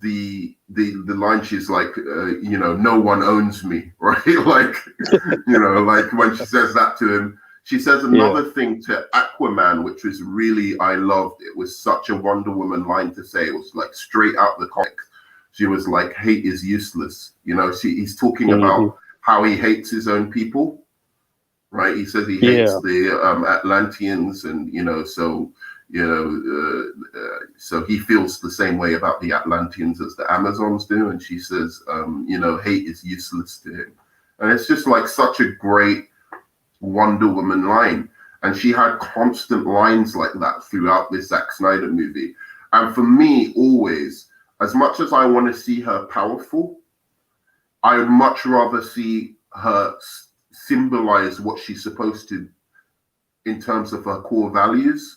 the line she's like, no one owns me, right? like like when she says that to him. She says another thing to Aquaman, which was really, I loved. It was such a Wonder Woman line to say. It was like straight out the comic. She was like, hate is useless. He's talking about how he hates his own people, right? He says he hates the Atlanteans, and so he feels the same way about the Atlanteans as the Amazons do. And she says, hate is useless to him. And it's just like such a great Wonder Woman line. And she had constant lines like that throughout this Zack Snyder movie. And for me, always, as much as I want to see her powerful, I would much rather see her symbolize what she's supposed to in terms of her core values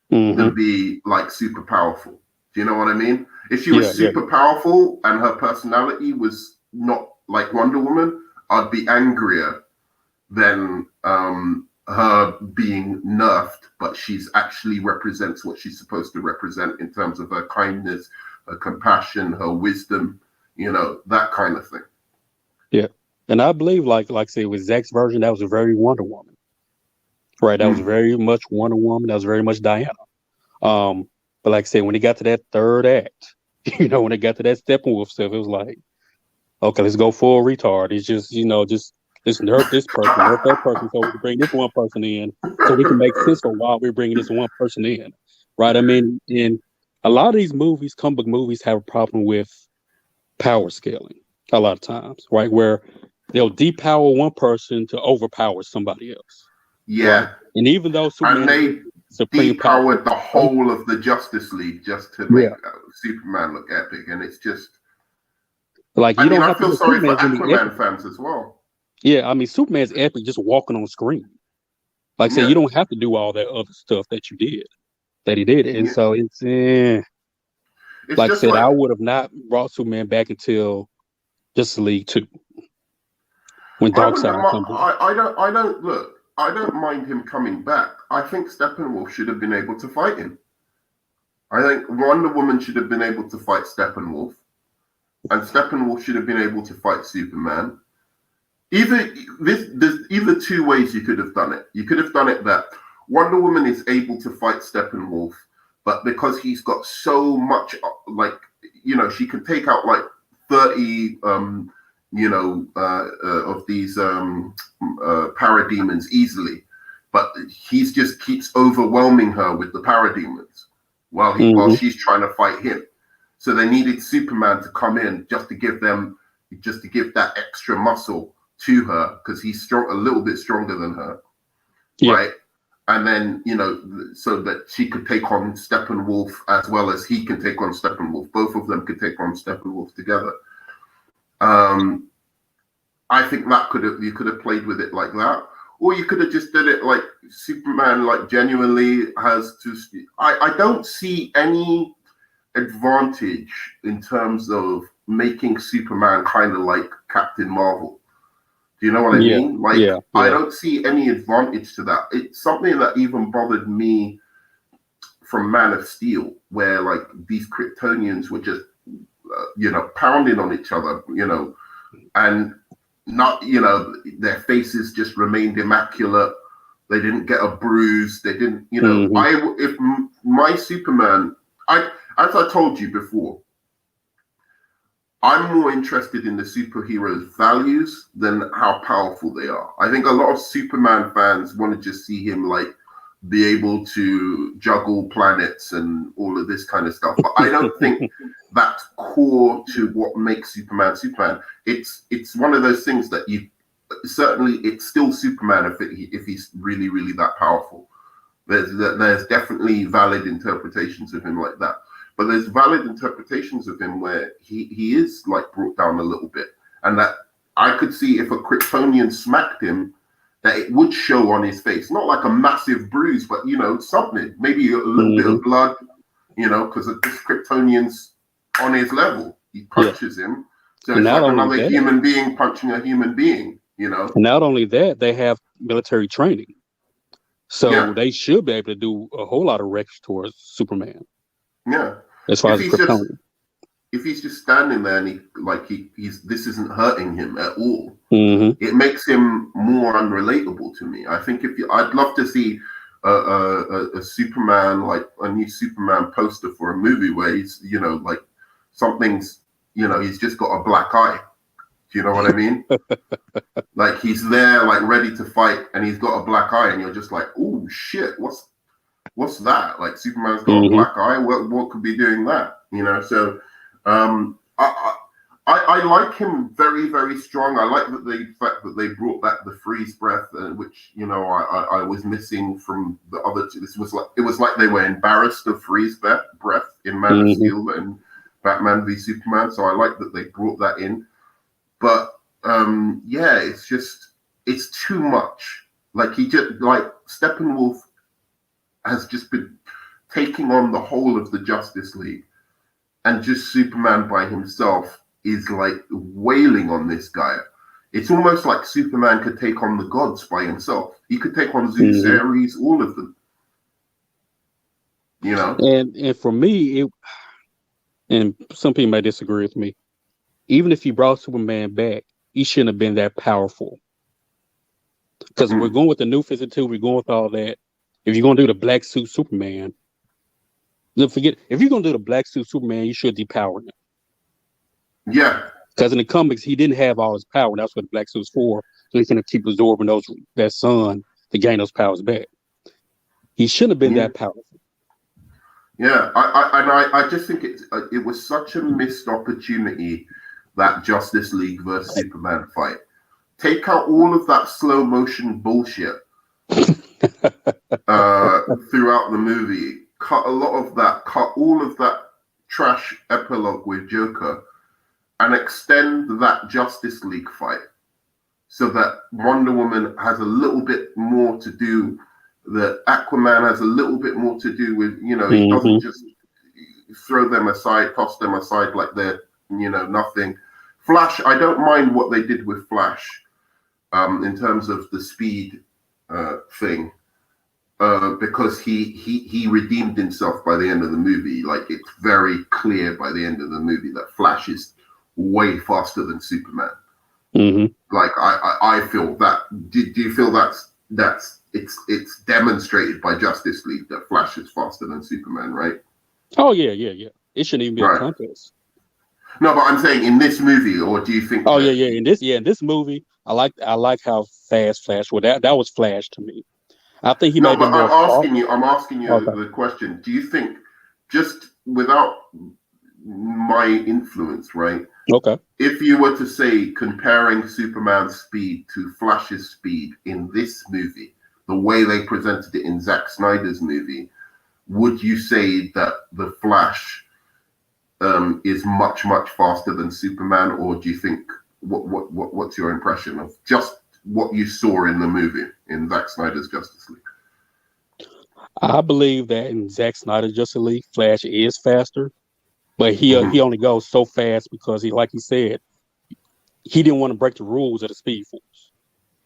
than be like super powerful. Do you know what I mean? If she was super powerful and her personality was not like Wonder Woman, I'd be angrier than her being nerfed, but she's actually represents what she's supposed to represent in terms of her kindness, her compassion, her wisdom, that kind of thing. Yeah. And I believe, like I say, with Zach's version, that was a very Wonder Woman. Right. That was very much Wonder Woman. That was very much Diana. But like I say, when it got to that third act, when it got to that Steppenwolf stuff, it was like, okay, let's go full retard. It's just just nerf this person, nerf that person, so we can bring this one person in, so we can make sense of why we're bringing this one person in, right? I mean, in a lot of these movies, comic book movies, have a problem with power scaling a lot of times, right? Where they'll depower one person to overpower somebody else. Yeah. Right? And even though Superman and they supreme power, depowered the whole of the Justice League just to make Superman look epic, and it's just like you I mean, don't I have to feel do sorry for Superman's really Aquaman epic. fans as well. Yeah, I mean Superman's epic just walking on screen. Like I said, you don't have to do all that other stuff that he did. And so it's like I said, I would have not brought Superman back until Justice League 2. When Darkseid comes in. I don't mind him coming back. I think Steppenwolf should have been able to fight him. I think Wonder Woman should have been able to fight Steppenwolf, and Steppenwolf should have been able to fight Superman. There's either two ways you could have done it. You could have done it that Wonder Woman is able to fight Steppenwolf, but because he's got so much, she can take out 30, of these parademons easily, but he just keeps overwhelming her with the parademons while she's trying to fight him. So they needed Superman to come in just to give that extra muscle to her, because he's a little bit stronger than her, right? And then so that she could take on Steppenwolf as well as he can take on Steppenwolf. Both of them could take on Steppenwolf together. I think you could have played with it like that, or you could have just did it like Superman, genuinely has to. I don't see any advantage in terms of making Superman kind of like Captain Marvel. Do you know what I mean? I don't see any advantage to that. It's something that even bothered me from Man of Steel, where these Kryptonians were just pounding on each other, and not, their faces just remained immaculate. They didn't get a bruise. They didn't, if my Superman, as I told you before, I'm more interested in the superhero's values than how powerful they are. I think a lot of Superman fans want to just see him be able to juggle planets and all of this kind of stuff. But I don't think that's core to what makes Superman Superman. It's one of those things that it's still Superman if he's really, really that powerful. There's definitely valid interpretations of him like that. But there's valid interpretations of him where he is brought down a little bit. And that I could see if a Kryptonian smacked him, that it would show on his face. Not like a massive bruise, but, something. Maybe a little bit of blood, because this Kryptonian's on his level. He punches him. So it's like another human being punching a human being, Not only that, they have military training. So they should be able to do a whole lot of wrecks towards Superman. Yeah. As far as Kryptonian. If he's just standing there and this isn't hurting him at all, it makes him more unrelatable to me. I think I'd love to see a Superman, a new Superman poster for a movie where he's, something's, he's just got a black eye. Do you know what I mean? He's there, ready to fight, and he's got a black eye, and you're just like, oh shit, what's that? Superman's got a black eye. What could be doing that? So I like him very, very strong. I like the fact that they brought back the freeze breath, which I was missing from the other two. It was like they were embarrassed of freeze breath in Man of Steel and Batman v Superman. So I like that they brought that in. But it's too much. Steppenwolf has just been taking on the whole of the Justice League, and just Superman by himself is wailing on this guy. It's almost like Superman could take on the gods by himself. He could take on Zeus, Ares, all of them. And for me, and some people might disagree with me, even if you brought Superman back, he shouldn't have been that powerful. Because we're going with the New 52, we're going with all that. If you're going to do the black suit Superman, don't forget, if you're going to do the black suit Superman, you should depower him. Yeah. Because in the comics, he didn't have all his power. And that's what the black suit's for. So he can keep absorbing that sun to gain those powers back. He shouldn't have been that powerful. Yeah, I just think it was such a missed opportunity, that Justice League versus Superman fight. Take out all of that slow motion bullshit throughout the movie. Cut a lot of that. Cut all of that trash epilogue with Joker, and extend that Justice League fight so that Wonder Woman has a little bit more to do. That Aquaman has a little bit more to do with, he doesn't just throw them aside, toss them aside like they're, nothing. Flash, I don't mind what they did with Flash in terms of the speed thing, because he redeemed himself by the end of the movie. Like, it's very clear by the end of the movie that Flash is way faster than Superman. Like, I feel that. Do you feel that's it's demonstrated by Justice League that Flash is faster than Superman, right? Oh yeah. It shouldn't even be a contest. No, but I'm saying in this movie, or do you think? Oh yeah. In this movie, I like how fast Flash was. That was Flash to me. I think he might be more. I'm asking you the question. Do you think, just without my influence, right? Okay. If you were to say, comparing Superman's speed to Flash's speed in this movie, the way they presented it in Zack Snyder's movie, would you say that the Flash is much faster than Superman, or do you think what's your impression of just what you saw in the movie in Zack Snyder's Justice League? I believe that in Zack Snyder's Justice League, Flash is faster, but he only goes so fast because like he said, he didn't want to break the rules of the Speed Force.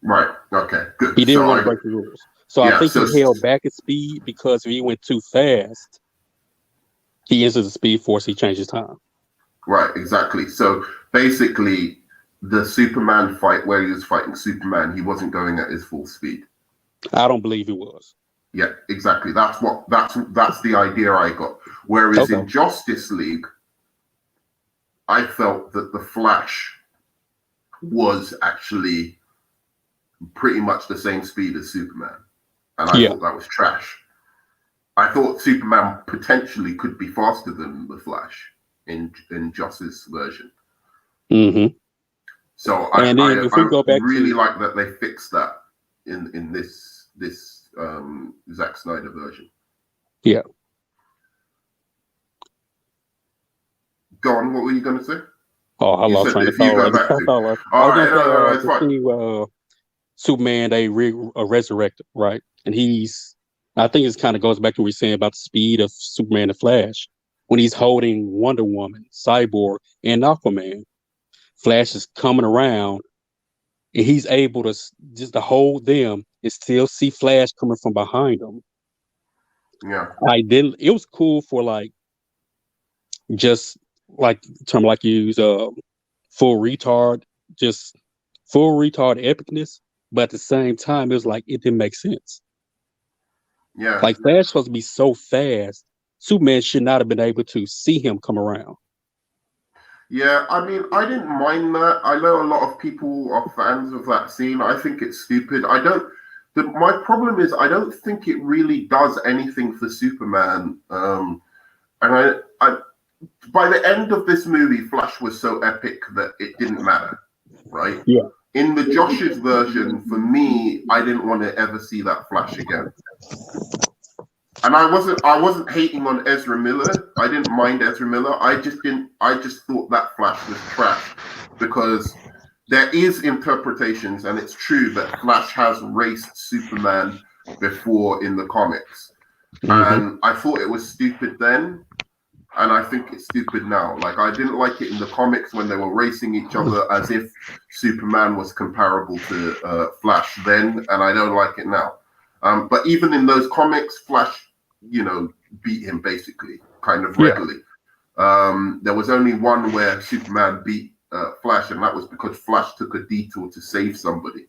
Right. Okay. Good. He didn't want to break the rules. So I think he held back his speed, because if he went too fast, he enters the Speed Force, he changes time. Right, exactly. So basically, the Superman fight where he was fighting Superman, he wasn't going at his full speed. I don't believe he was. Yeah, exactly. That's the idea I got. Whereas in Justice League, I felt that the Flash was actually pretty much the same speed as Superman. And I thought that was trash. I thought Superman potentially could be faster than the Flash in Joss's version. So I really like that they fixed that in this Zack Snyder version. Yeah. Go on. What were you going to say? Oh, I lost train of thought. I was going to say Superman, they resurrected, right? And I think it kind of goes back to what we were saying about the speed of Superman and Flash. When he's holding Wonder Woman, Cyborg, and Aquaman, Flash is coming around, and he's able to just to hold them and still see Flash coming from behind him. Yeah. It was cool for just like term like you use full retard epicness, but at the same time it was like it didn't make sense. Yeah. Like Flash supposed to be so fast, Superman should not have been able to see him come around. Yeah, I mean, I didn't mind that. I know a lot of people are fans of that scene. I think it's stupid. My problem is I don't think it really does anything for Superman. And I by the end of this movie, Flash was so epic that it didn't matter, right? Yeah. In the Josh's version, for me, I didn't want to ever see that Flash again. And I wasn't hating on Ezra Miller. I didn't mind Ezra Miller. I just thought that Flash was trash, because there is interpretations, and it's true that Flash has raced Superman before in the comics. And I thought it was stupid then, and I think it's stupid now. Like, I didn't like it in the comics when they were racing each other as if Superman was comparable to Flash then, and I don't like it now. But even in those comics, Flash, beat him basically, kind of regularly. There was only one where Superman beat Flash, and that was because Flash took a detour to save somebody.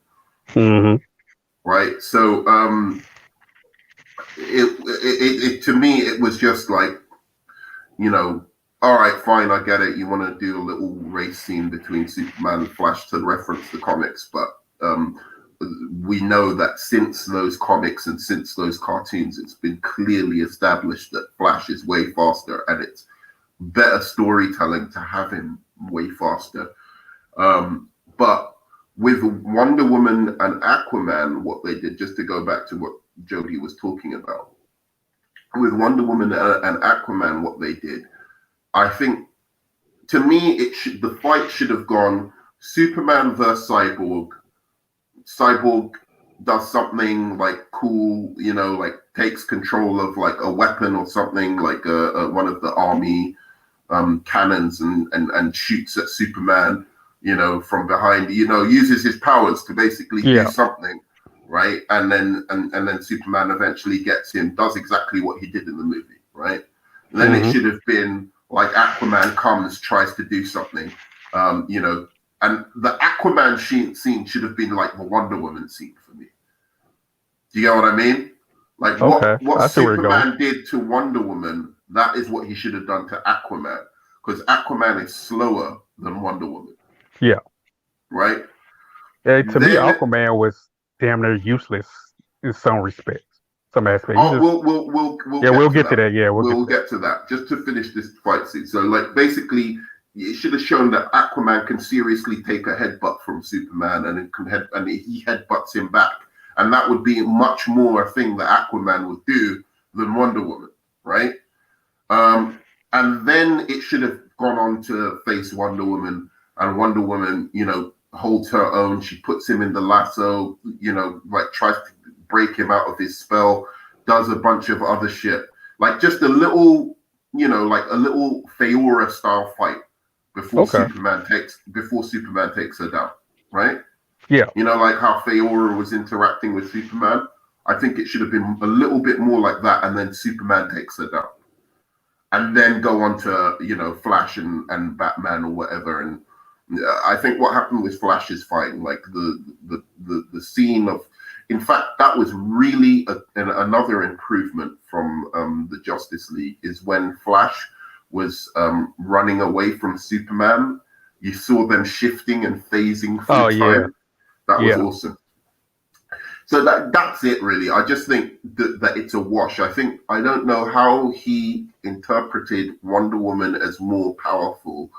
Right? So it to me, it was just like, all right, fine, I get it. You want to do a little race scene between Superman and Flash to reference the comics, but we know that since those comics and since those cartoons, it's been clearly established that Flash is way faster, and it's better storytelling to have him way faster. But with Wonder Woman and Aquaman, what they did, just to go back to what Jody was talking about, with Wonder Woman and Aquaman, what they did, I think, to me, the fight should have gone Superman versus Cyborg. Cyborg does something like cool, like takes control of like a weapon or something, like one of the army cannons, and shoots at Superman, from behind, uses his powers to basically do something, right? And then Superman eventually gets him, does exactly what he did in the movie, right? And then it should have been like Aquaman comes, tries to do something, and the Aquaman scene should have been like the Wonder Woman scene for me. Do you get what I mean? Like what Superman did to Wonder Woman, that is what he should have done to Aquaman, because Aquaman is slower than Wonder Woman. Yeah. Right? Yeah, to me, Aquaman was damn near useless in some respects. Some aspects. We'll get to that. Yeah, we'll get to that. Just to finish this fight scene. So, like, basically, it should have shown that Aquaman can seriously take a headbutt from Superman, and he headbutts him back, and that would be much more a thing that Aquaman would do than Wonder Woman, right? And then it should have gone on to face Wonder Woman, and Wonder Woman, holds her own. She puts him in the lasso, like tries to break him out of his spell, does a bunch of other shit, like just a little, like a little Feora style fight before Superman takes her down, right? Yeah. Like how Feora was interacting with Superman. I think it should have been a little bit more like that, and then Superman takes her down, and then go on to Flash and Batman or whatever. And I think what happened with Flash's fighting, like the scene of, in fact, that was really another improvement from the Justice League, is when Flash was running away from Superman. You saw them shifting and phasing through time. Yeah. That was awesome. So that's it, really. I just think that it's a wash. I don't know how he interpreted Wonder Woman as more powerful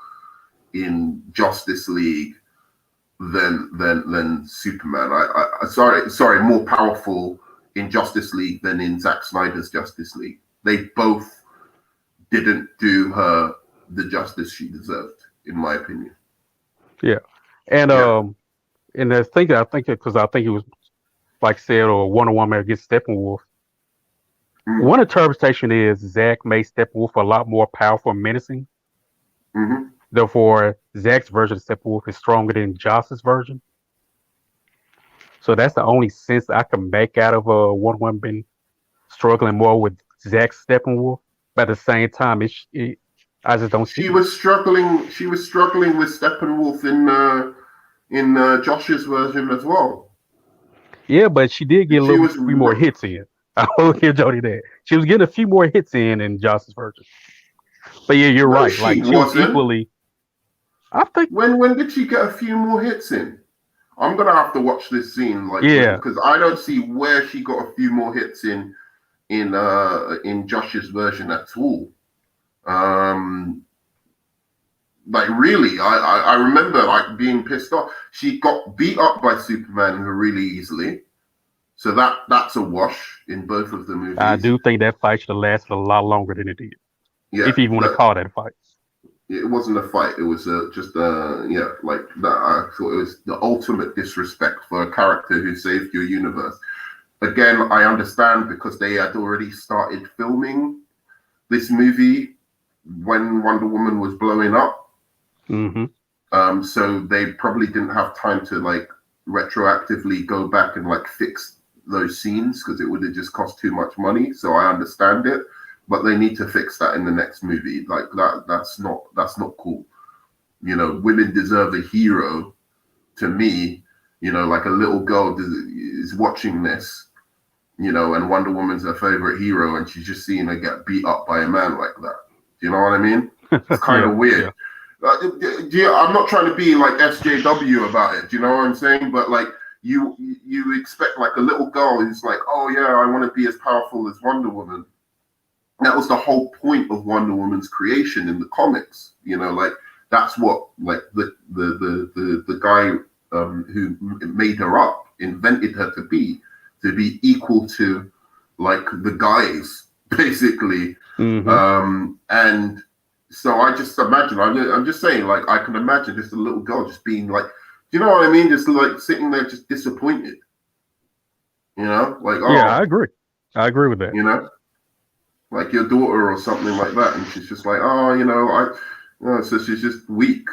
in Justice League than Superman. Sorry, more powerful in Justice League than in Zack Snyder's Justice League. They both didn't do her the justice she deserved, in my opinion. Yeah, and I think it was, like said, or Wonder Woman against Steppenwolf. Mm-hmm. One interpretation is Zack made Steppenwolf a lot more powerful and menacing. Mm-hmm. Therefore, Zack's version of Steppenwolf is stronger than Joss's version. So that's the only sense I can make out of Wonder Woman been struggling more with Zack's Steppenwolf. But at the same time, I just don't see. She was struggling with Steppenwolf in Josh's version as well. Yeah, but she did get a few more hits in. I will give Jody that. She was getting a few more hits in Joss's version. But yeah, you're right. Like she was equally. I think. When did she get a few more hits in? I'm gonna have to watch this scene, because I don't see where she got a few more hits in Josh's version at all. Like really, I remember like being pissed off. She got beat up by Superman really easily, so that's a wash in both of the movies. I do think that fight should have lasted a lot longer than it did. Yeah, if you even want to call that a fight. It wasn't a fight. It was just like that. I thought it was the ultimate disrespect for a character who saved your universe. Again, I understand because they had already started filming this movie when Wonder Woman was blowing up. Mm-hmm. So they probably didn't have time to like retroactively go back and like fix those scenes because it would have just cost too much money. So I understand it, but they need to fix that in the next movie. Like that's not cool. Women deserve a hero. To me, like a little girl is watching this, and Wonder Woman's her favorite hero, and she's just seeing her get beat up by a man like that. Do you know what I mean? It's kind of weird. I'm not trying to be like SJW about it. Do you know what I'm saying? But like you expect like a little girl who's like, oh yeah, I want to be as powerful as Wonder Woman. That was the whole point of Wonder Woman's creation in the comics. You know, like that's what like the guy who made her up invented her to be equal to like the guys basically. And so I just imagine, I'm just saying, like, I can imagine just a little girl just being like, you know what I mean? Just like sitting there just disappointed. You know? Like, oh. Yeah, I agree. I agree with that. You know? Like your daughter or something like that. And she's just like, oh, you know, so she's just weak.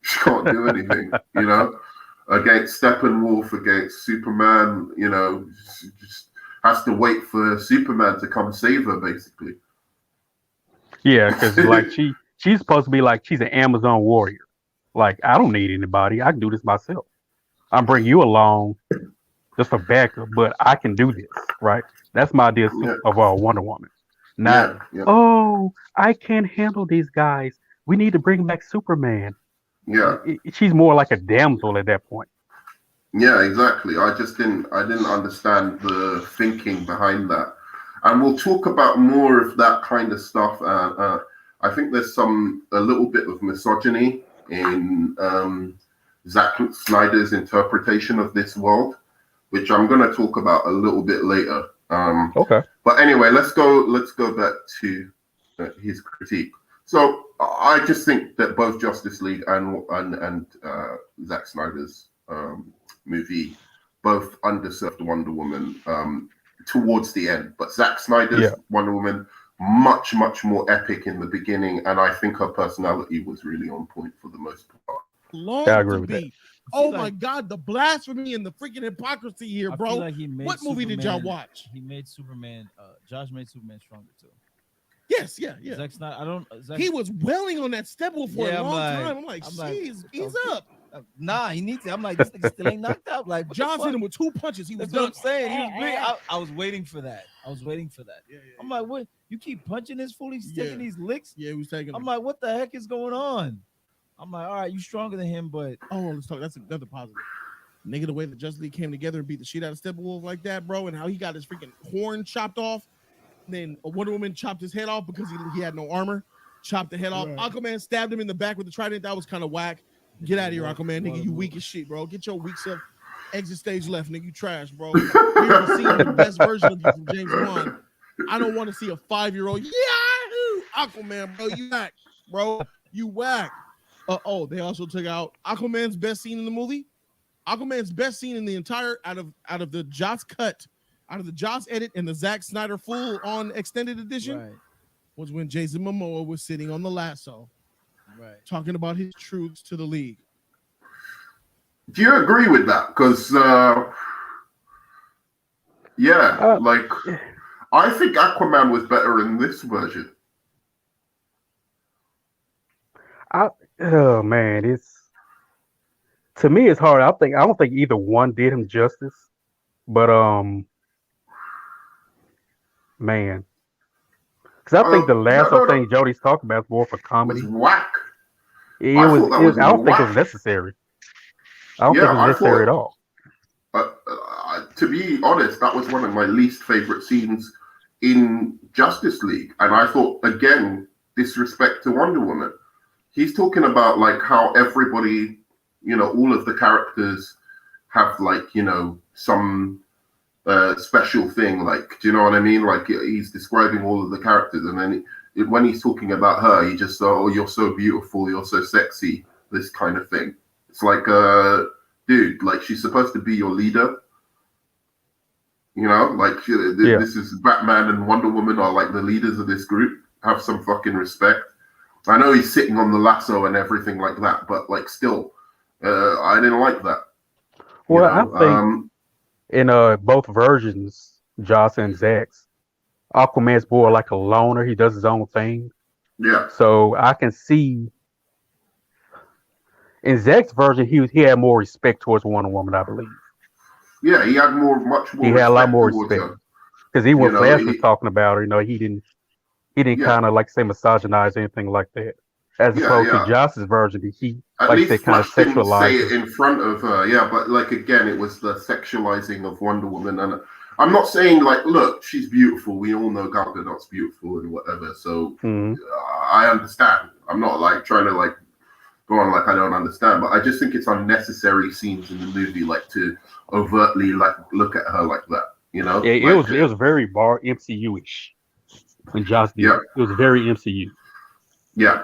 She can't do anything, you know? Against Steppenwolf, against Superman, you know, she just has to wait for Superman to come save her, basically. Yeah, because like she's supposed to be like she's an Amazon warrior. Like I don't need anybody. I can do this myself. I'm bring you along just for backup, but I can do this, right? That's my idea of Wonder Woman. Not oh, I can't handle these guys. We need to bring back Superman. Yeah, she's more like a damsel at that point. Yeah, exactly. I didn't understand the thinking behind that. And we'll talk about more of that kind of stuff. I think there's a little bit of misogyny in Zack Snyder's interpretation of this world, which I'm going to talk about a little bit later. Okay. But anyway, let's go back to his critique. So I just think that both Justice League and Zack Snyder's movie both underserved Wonder Woman towards the end, but Zack Snyder's Wonder Woman much more epic in the beginning, and I think her personality was really on point for the most part. I agree with that. Oh my God, the blasphemy and the freaking hypocrisy here, bro. Like what movie did y'all watch? He made Superman. Josh made Superman stronger too. Yes, yeah. Zack Snyder, he was welling on that Steppenwolf for a long time. I'm like, jeez, he's up. Nah, he needs it. I'm like, this nigga still ain't knocked out. Like Johnson hit him with 2 punches. He was That's what I'm saying. He was great. I was waiting for that. Yeah. I'm like, what? You keep punching this fool? He's taking these licks. Yeah, he was taking. I'm like, what the heck is going on? I'm like, all right, you stronger than him, but let's talk. That's another positive. Nigga, the way the Justice League came together and beat the shit out of Steppenwolf like that, bro, and how he got his freaking horn chopped off. Then a Wonder Woman chopped his head off because he had no armor. Chopped the head off. Aquaman stabbed him in the back with the trident. That was kind of whack. Get out of here, Aquaman, nigga. You weak as shit, bro. Get your weak self. Exit stage left, nigga. You trash, bro. We haven't seen the best version of you from James Bond. I don't want to see a 5-year-old. Yahoo! Aquaman, bro. You whack, bro. You whack. They also took out Aquaman's best scene in the movie. Aquaman's best scene in the entire out of the Joss cut, out of the Joss edit and the Zack Snyder full on extended edition was when Jason Momoa was sitting on the lasso. Talking about his truths to the league. Do you agree with that? Because, like, I think Aquaman was better in this version. Oh man, to me it's hard. I don't think either one did him justice, but man, because I think the lasso thing Jody's talking about is more for comedy. It was whack. I don't think it was necessary. I don't think it was necessary at all. To be honest, that was one of my least favorite scenes in Justice League. And I thought, again, disrespect to Wonder Woman. He's talking about like how everybody, all of the characters have like, some special thing. Like, do you know what I mean? Like he's describing all of the characters, and then when he's talking about her, he just oh, you're so beautiful, you're so sexy, this kind of thing. It's like, dude, like she's supposed to be your leader. This is Batman and Wonder Woman are like the leaders of this group. Have some fucking respect. I know he's sitting on the lasso and everything like that, but like still, I didn't like that. Well, I think in both versions, Joss and Zack's, Aquaman's more like a loner. He does his own thing. Yeah. So I can see in Zack's version, he had more respect towards Wonder Woman, I believe. Yeah, he had much more. He had a lot more respect because even when Flash was talking about her, he didn't. he didn't Yeah. kind of like say misogynize anything like that. As Yeah, opposed to yeah. Joss's version, he At like least they kind of Flash didn't say sexualized it her. in front of her. Yeah, but like again, it was the sexualizing of Wonder Woman, and I'm not saying like, look, she's beautiful. We all know Gal Gadot's beautiful and whatever. So Mhm. I understand. I'm not like trying to like go on like I don't understand, but I just think it's unnecessary scenes in the movie, like to overtly like look at her like that. You know, Yeah, like it was very bar MCU-ish when Joss did yeah, it. It was very MCU. yeah.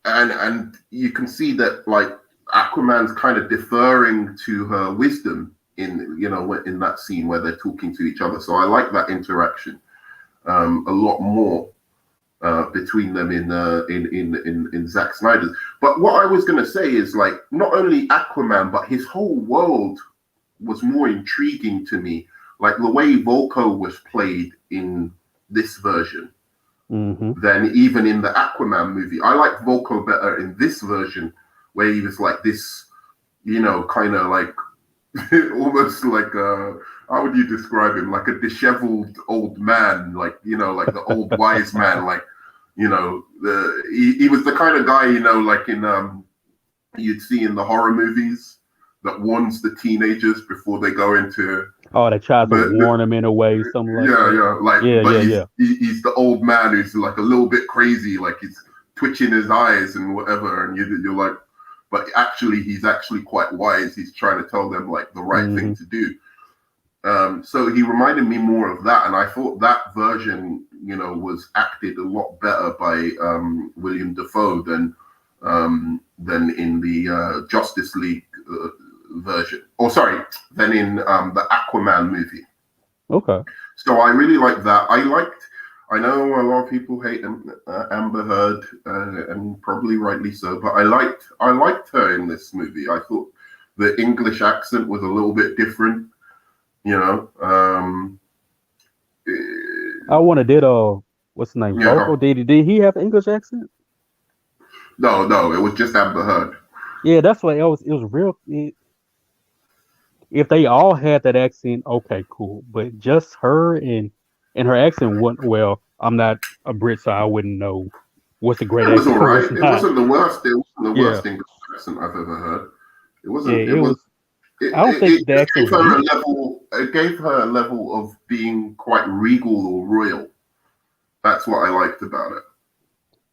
And you can see that like Aquaman's kind of deferring to her wisdom in in that scene where they're talking to each other. So I like that interaction a lot more between them in Zack Snyder's. But what I was gonna say is like not only Aquaman, but his whole world was more intriguing to me. Like the way Volko was played in this version Hmm. than even in the Aquaman movie. I like Volko better in this version, where he was like this, kind of like almost like how would you describe him? Like a disheveled old man, like like the old wise man, like he was the kind of guy like in you'd see in the horror movies that warns the teenagers before they go into Oh, they tried to the warn him in a way, something like yeah, that. yeah, like, Yeah, but yeah, yeah. he's the old man who's like a little bit crazy, like he's twitching his eyes and whatever, and you're like, but actually, he's actually quite wise. He's trying to tell them like the right Hmm. thing to do. So he reminded me more of that, and I thought that version, was acted a lot better by William Dafoe than in the Justice League version, or sorry, than in the Aquaman movie. Okay. So I really like that. I know a lot of people hate Amber Heard, and probably rightly so, but I liked her in this movie. I thought the English accent was a little bit different, I wanted did what's the name? yeah. Vocal? Did he have an English accent? No, it was just Amber Heard. Yeah, that's why it was real. If they all had that accent, okay, cool. But just her and her accent wasn't well. I'm not a Brit, so I wouldn't know what's a great It was all accent and right. what's It not. wasn't the worst. It wasn't the Yeah, worst English accent I've ever heard. It yeah, wasn't. It it was. was. I don't think It the just accent gave was her a weak. level. It gave her a level of being quite regal or royal. That's what I liked about it.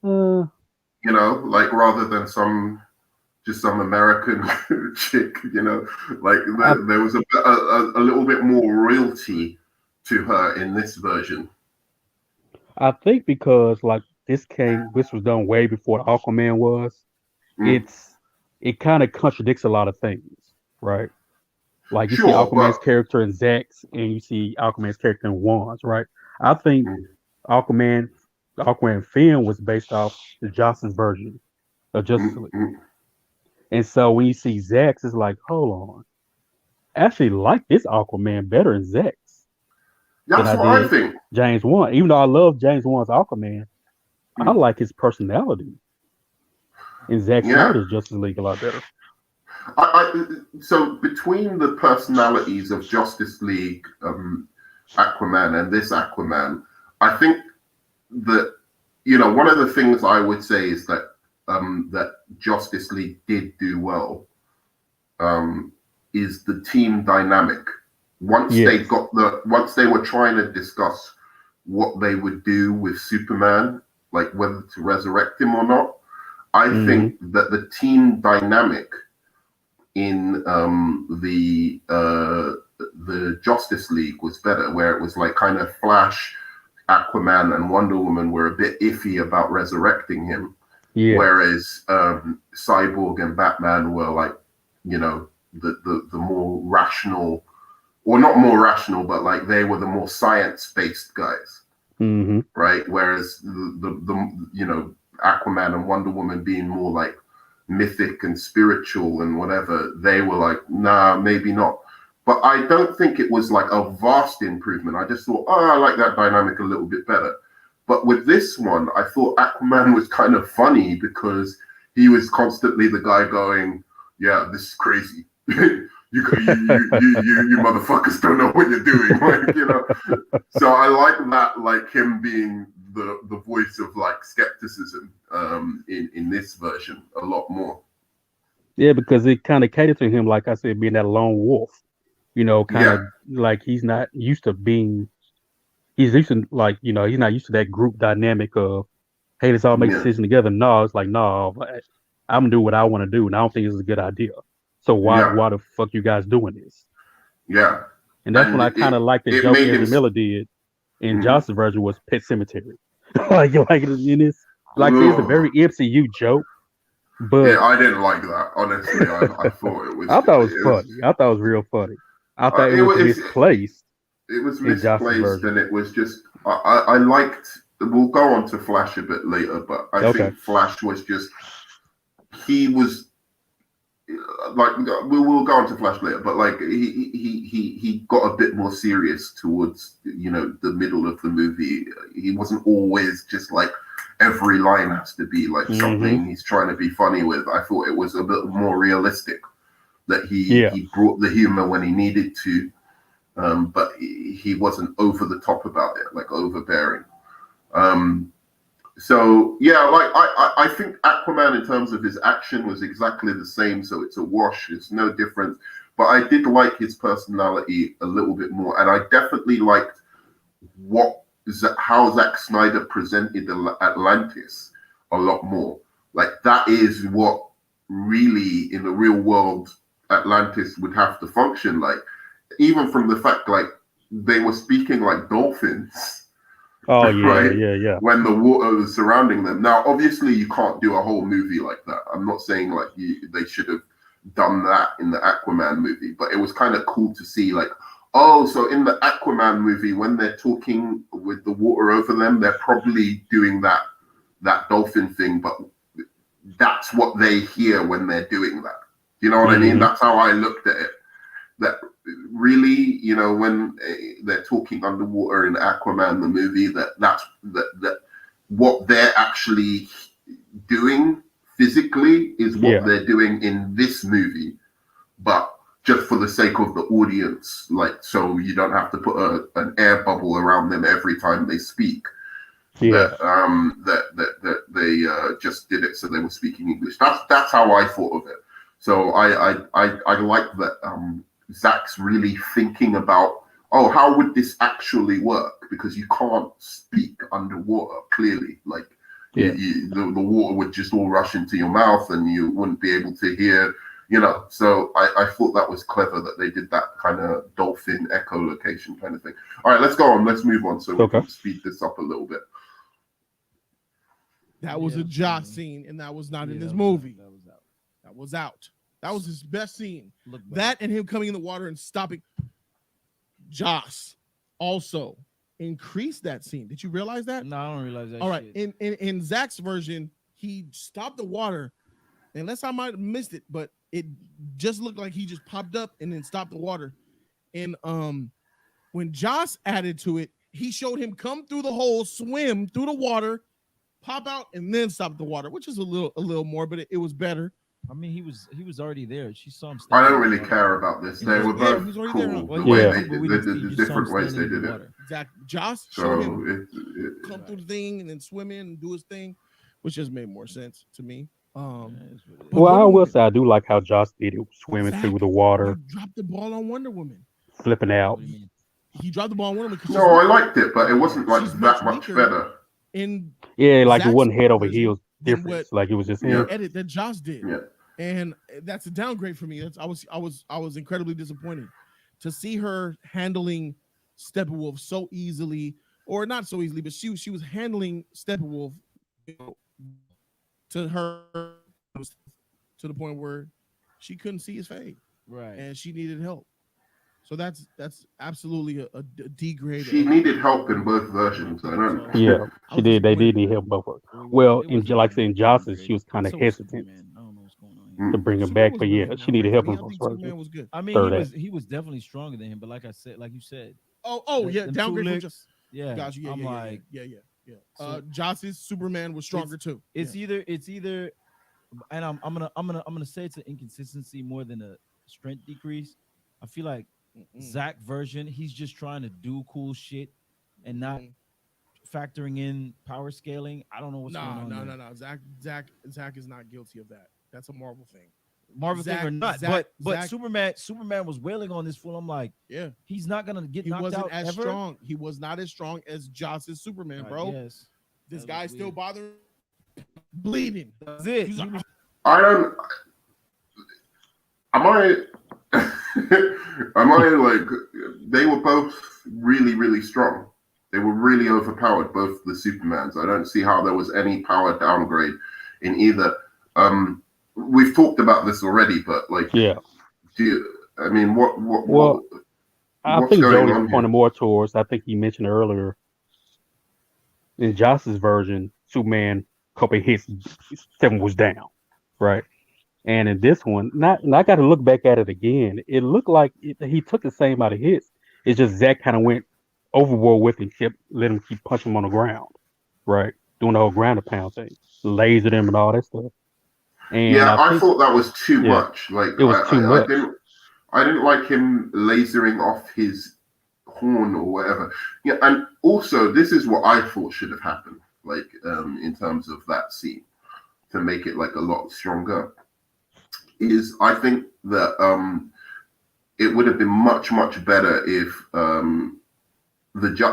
Uh, Like rather than just some American chick. Like I there was a little bit more royalty to her in this version. I think because like this was done way before Aquaman was. Mm. It's it kind of contradicts a lot of things, right? Like you see Sure, Aquaman's but character in Zack's, and you see Aquaman's character in Juan's, right? I think mm, Aquaman, the Aquaman film was based off the Johnson's version of Justice mm, League, mm. and so when you see Zack's, it's like, hold on, I actually like this Aquaman better in Zack's than That's I what I did think. James Wan. Even though I love James Wan's Aquaman, I Mm. like his personality in Zack Yeah. Snyder's Justice League a lot better. So between the personalities of Justice League, Aquaman, and this Aquaman, I think that one of the things I would say is that Justice League did do well is the team dynamic. Once Yes. once they were trying to discuss what they would do with Superman, like whether to resurrect him or not, I Hmm. think that the team dynamic in the Justice League was better, where it was like kind of Flash, Aquaman, and Wonder Woman were a bit iffy about resurrecting him, Yes. whereas Cyborg and Batman were like, the more rational, or not more rational, but like they were the more science-based guys, Hmm. right? Whereas the Aquaman and Wonder Woman being more like mythic and spiritual and whatever, they were like, nah, maybe not. But I don't think it was like a vast improvement. I just thought, I like that dynamic a little bit better. But with this one, I thought Aquaman was kind of funny because he was constantly the guy going, yeah, this is crazy. you motherfuckers don't know what you're doing, like, you know. So I like that, like him being the voice of like skepticism in this version a lot more. Yeah, because it kind of catered to him, like I said, being that lone wolf. Kind Yeah, of like he's not used to being. He's used to like he's not used to that group dynamic of hey, let's all make yeah, decisions together. No, it's like no, I'm gonna do what I want to do, and I don't think this is a good idea. So why yeah, why the fuck you guys doing this? yeah. And that's when And I kind of like the it joke made him. Ezra Miller did in Mhm. John's version was Pet Cemetery. like in this, like I said, it's a Ugh. very MCU joke, Yeah, but I didn't like that. Honestly, I thought it was I thought it was it was funny. I thought it was real funny. I thought it it was was misplaced it was in Joss's misplaced, version. and it was just I liked. We'll go on to Flash a bit later, but I Okay. think Flash was just he was like we'll go on to Flash later, but like he got a bit more serious towards the middle of the movie. He wasn't always just like every line has to be like Hmm. something he's trying to be funny with. I thought it was a bit more realistic that Yeah. he brought the humor when he needed to, but he wasn't over the top about it, like overbearing. Um, so yeah, like I think Aquaman in terms of his action was exactly the same. So it's a wash. It's no different. But I did like his personality a little bit more, and I definitely liked how Zack Snyder presented Atlantis a lot more. Like that is what really in the real world Atlantis would have to function like. Even from the fact like they were speaking like dolphins, Oh yeah, right? yeah, yeah. When the water was surrounding them. Now, obviously, you can't do a whole movie like that. I'm not saying like they should have done that in the Aquaman movie, but it was kind of cool to see like, oh, so in the Aquaman movie, when they're talking with the water over them, they're probably doing that dolphin thing, but that's what they hear when they're doing that. You know what I mean? Hmm. That's how I looked at it. That really, when they're talking underwater in Aquaman the movie, that what they're actually doing physically is what Yeah. they're doing in this movie, but just for the sake of the audience, like so you don't have to put an air bubble around them every time they speak. Yeah. That they just did it so they were speaking English. That's how I thought of it. So I like that Zach's really thinking about, oh, how would this actually work? Because you can't speak underwater clearly. Like Yeah. the water would just all rush into your mouth and you wouldn't be able to hear. So I thought that was clever that they did that kind of dolphin echolocation kind of thing. All right, let's go on. Let's move on so we Okay. can speed this up a little bit. That was a Josh scene, and that was not in this movie. That was out. That was out. That was his best scene. Look back. That and him coming in the water and stopping. Joss also increased that scene. Did you realize that? No, I don't realize that. All right. Shit. In Zach's version, he stopped the water, unless I might have missed it, but it just looked like he just popped up and then stopped the water. And when Joss added to it, he showed him come through the hole, swim through the water, pop out, and then stop the water, which is a little more, but it was better. I mean, he was already there. She saw him. I don't really care about this. They were both he's already cool. there. The Well, way yeah. they did the different ways they did it. Exactly. Josh showed him So come through the thing and then swim in and do his thing, which just made more sense to me. But Well, I Wonder will Woman, say I do like how Josh did it, swimming Zach, through the water, he dropped the ball on Wonder Woman. flipping out. What do you mean? He dropped the ball on Wonder Woman. 'cause no, I liked it, but it wasn't like she's that much much weaker. better. In Yeah, like it Zach's wasn't head over version heels than difference. Like it was just Yeah. him. edit that Josh did. Yeah. And that's a downgrade for me. I was incredibly disappointed to see her handling Steppenwolf so easily, or not so easily, but she was handling Steppenwolf to her to the point where she couldn't see his fade, Right. and she needed help. So that's absolutely a degrade. She needed help in both versions. I don't. Yeah, I she was did. They disappointed. did need help both of them. Well, It in was like I said, in Joss's, she was kind of So hesitant Superman. I don't know what's going on Mm. to bring him Superman back, was but really yeah, she needed downgrade help for me. in I those think versions. Superman was good. I mean, Third he was definitely stronger than him, but like I said, like you said, Oh yeah, them downgrade two from licks, just yeah. Got you. Yeah, I'm yeah, like, yeah. So- Joss's Superman was stronger too. it's either, and I'm gonna say it's an inconsistency more than a strength decrease. I feel like Zach version, he's just trying to do cool shit and not factoring in power scaling. I don't know what's going on. No. Zach is not guilty of that. That's a Marvel thing. Marvel thing or not, but Superman was wailing on this fool. I'm like, yeah, he's not gonna get knocked out. He wasn't as ever. strong. He was not as strong as Joss's Superman, bro. Yes. This guy's still bothering, bleeding. That's it. I don't. Am I? Am I like? They were both really, really strong. They were really overpowered, both the Supermans. I don't see how there was any power downgrade in either. We've talked about this already, but like, yeah. I mean, I think Jody pointed more towards. I think he mentioned earlier in Joss's version, Superman couple hits, Stephen was down, right? And in this one, I got to look back at it again. It looked like he took the same amount of hits. It's just Zach kind of went overboard with it, let him keep punching him on the ground, right? Doing the whole ground and pound thing, lasered him and all that stuff. And yeah, I thought that was too much. Like it was too much. I didn't like him lasering off his horn or whatever. Yeah, and also this is what I thought should have happened. Like in terms of that scene, to make it like a lot stronger, is I think that it would have been much better if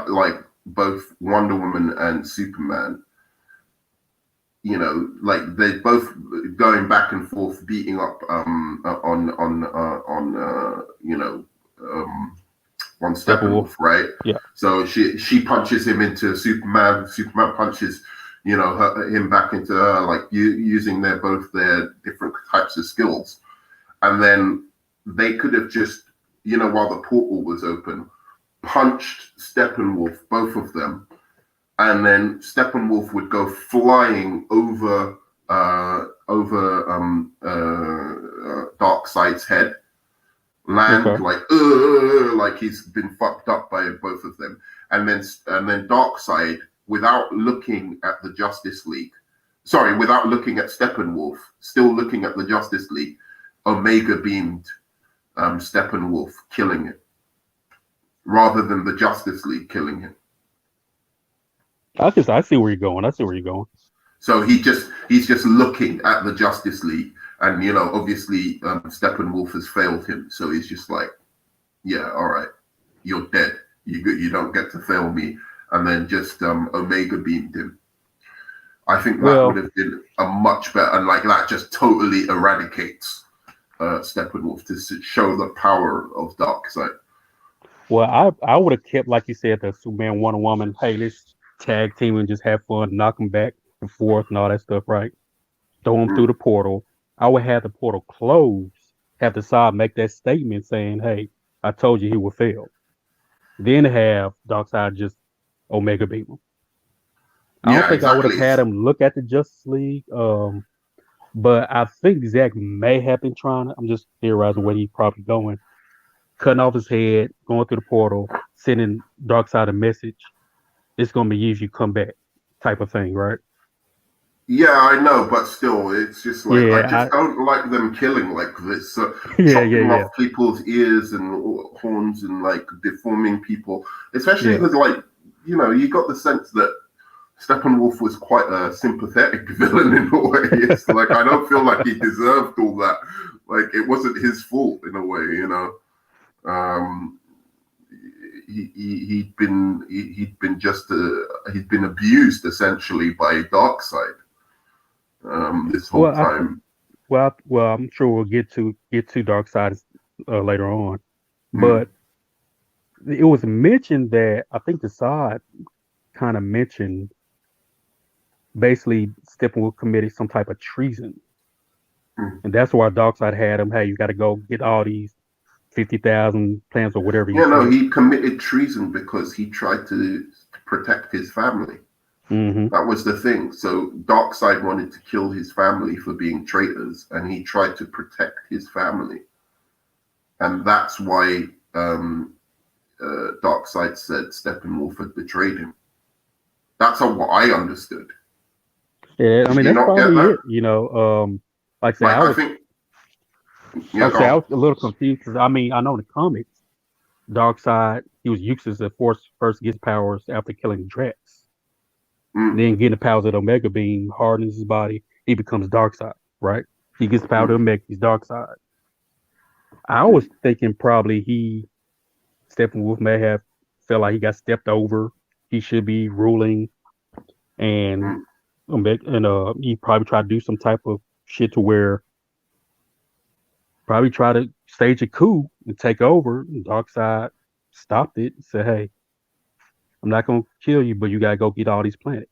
like both Wonder Woman and Superman, you know, like they're both going back and forth, beating up on Steppenwolf, right? Yeah. So she punches him into Superman. Superman punches, him back into her, like using both their different types of skills. And then they could have just, while the portal was open, punched Steppenwolf, both of them. And then Steppenwolf would go flying over Darkseid's head, land like he's been fucked up by both of them, and then Darkseid, without looking at the Justice League, without looking at Steppenwolf, still looking at the Justice League, Omega beamed Steppenwolf, killing it, rather than the Justice League killing him. I see where you're going. So he's just looking at the Justice League, and obviously Steppenwolf has failed him. So he's just like, yeah, all right, you're dead. You don't get to fail me. And then just Omega beamed him. I think that would have been a much better, and like that just totally eradicates Steppenwolf to show the power of Darkseid. Well, I would have kept, like you said, the Superman Wonder Woman. Hey, let's tag team and just have fun, knock them back and forth and all that stuff, right? Throw them through the portal. I would have the portal close, have the side make that statement saying, hey, I told you he would fail. Then have Darkseid just Omega beam him. I don't think I would have had him look at the Justice League. But I think Zach may have been trying. I'm just theorizing where he's probably going. Cutting off his head, going through the portal, sending Darkseid a message. It's going to be easy, come back type of thing, right? Yeah, I know, but still, it's just like, I don't like them killing like this. Chopping off people's ears and horns and like deforming people, especially because like, you got the sense that Steppenwolf was quite a sympathetic villain in a way. It's like, I don't feel like he deserved all that. Like, it wasn't his fault in a way, He'd been abused essentially by Darkseid this whole time. I'm sure we'll get to Darkseid later on, but it was mentioned that I think the side kind of mentioned basically Steppenwolf committed some type of treason, and that's why Darkseid had him. Hey, you got to go get all these 50,000 plans or whatever. He committed treason because he tried to protect his family. That was the thing. So Darkseid wanted to kill his family for being traitors, and he tried to protect his family. And that's why Darkseid said Steppenwolf had betrayed him. That's what I understood. Yeah, I mean, that's probably it. Like I said, Yeah, I'll say I was a little confused because I mean I know in the comics, Darkseid he was useless at first gets powers after killing Drax. Then getting the powers of the Omega Beam hardens his body. He becomes Darkseid, right? He gets the power of the Omega. He's Darkseid. I was thinking probably Steppenwolf may have felt like he got stepped over. He should be ruling, and he probably tried to do some type of shit to where probably try to stage a coup and take over. And Darkseid stopped it and said, "Hey, I'm not gonna kill you, but you gotta go get all these planets."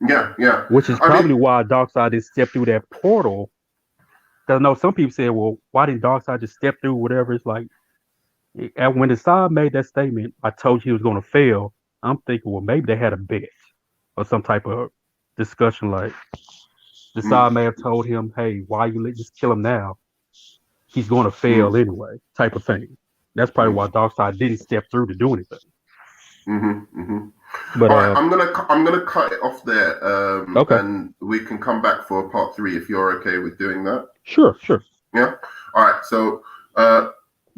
Yeah. Which is probably why Darkseid didn't step through that portal. Because I know some people say, well, why didn't Darkseid just step through whatever? It's like, when the side made that statement, I told you he was going to fail. I'm thinking, well, maybe they had a bet or some type of discussion. Like, the side may have told him, hey, why you just kill him now? He's going to fail anyway, type of thing. That's probably why Darkseid didn't step through to do anything. But all right, I'm gonna cut it off there, okay. and we can come back for part 3 if you're okay with doing that. Sure. Yeah. All right. So,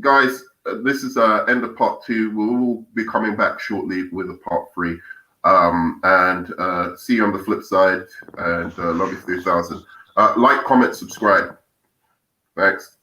guys, this is end of part 2. We'll be coming back shortly with a part 3. And see you on the flip side. And love you 3000. Like, comment, subscribe. Thanks.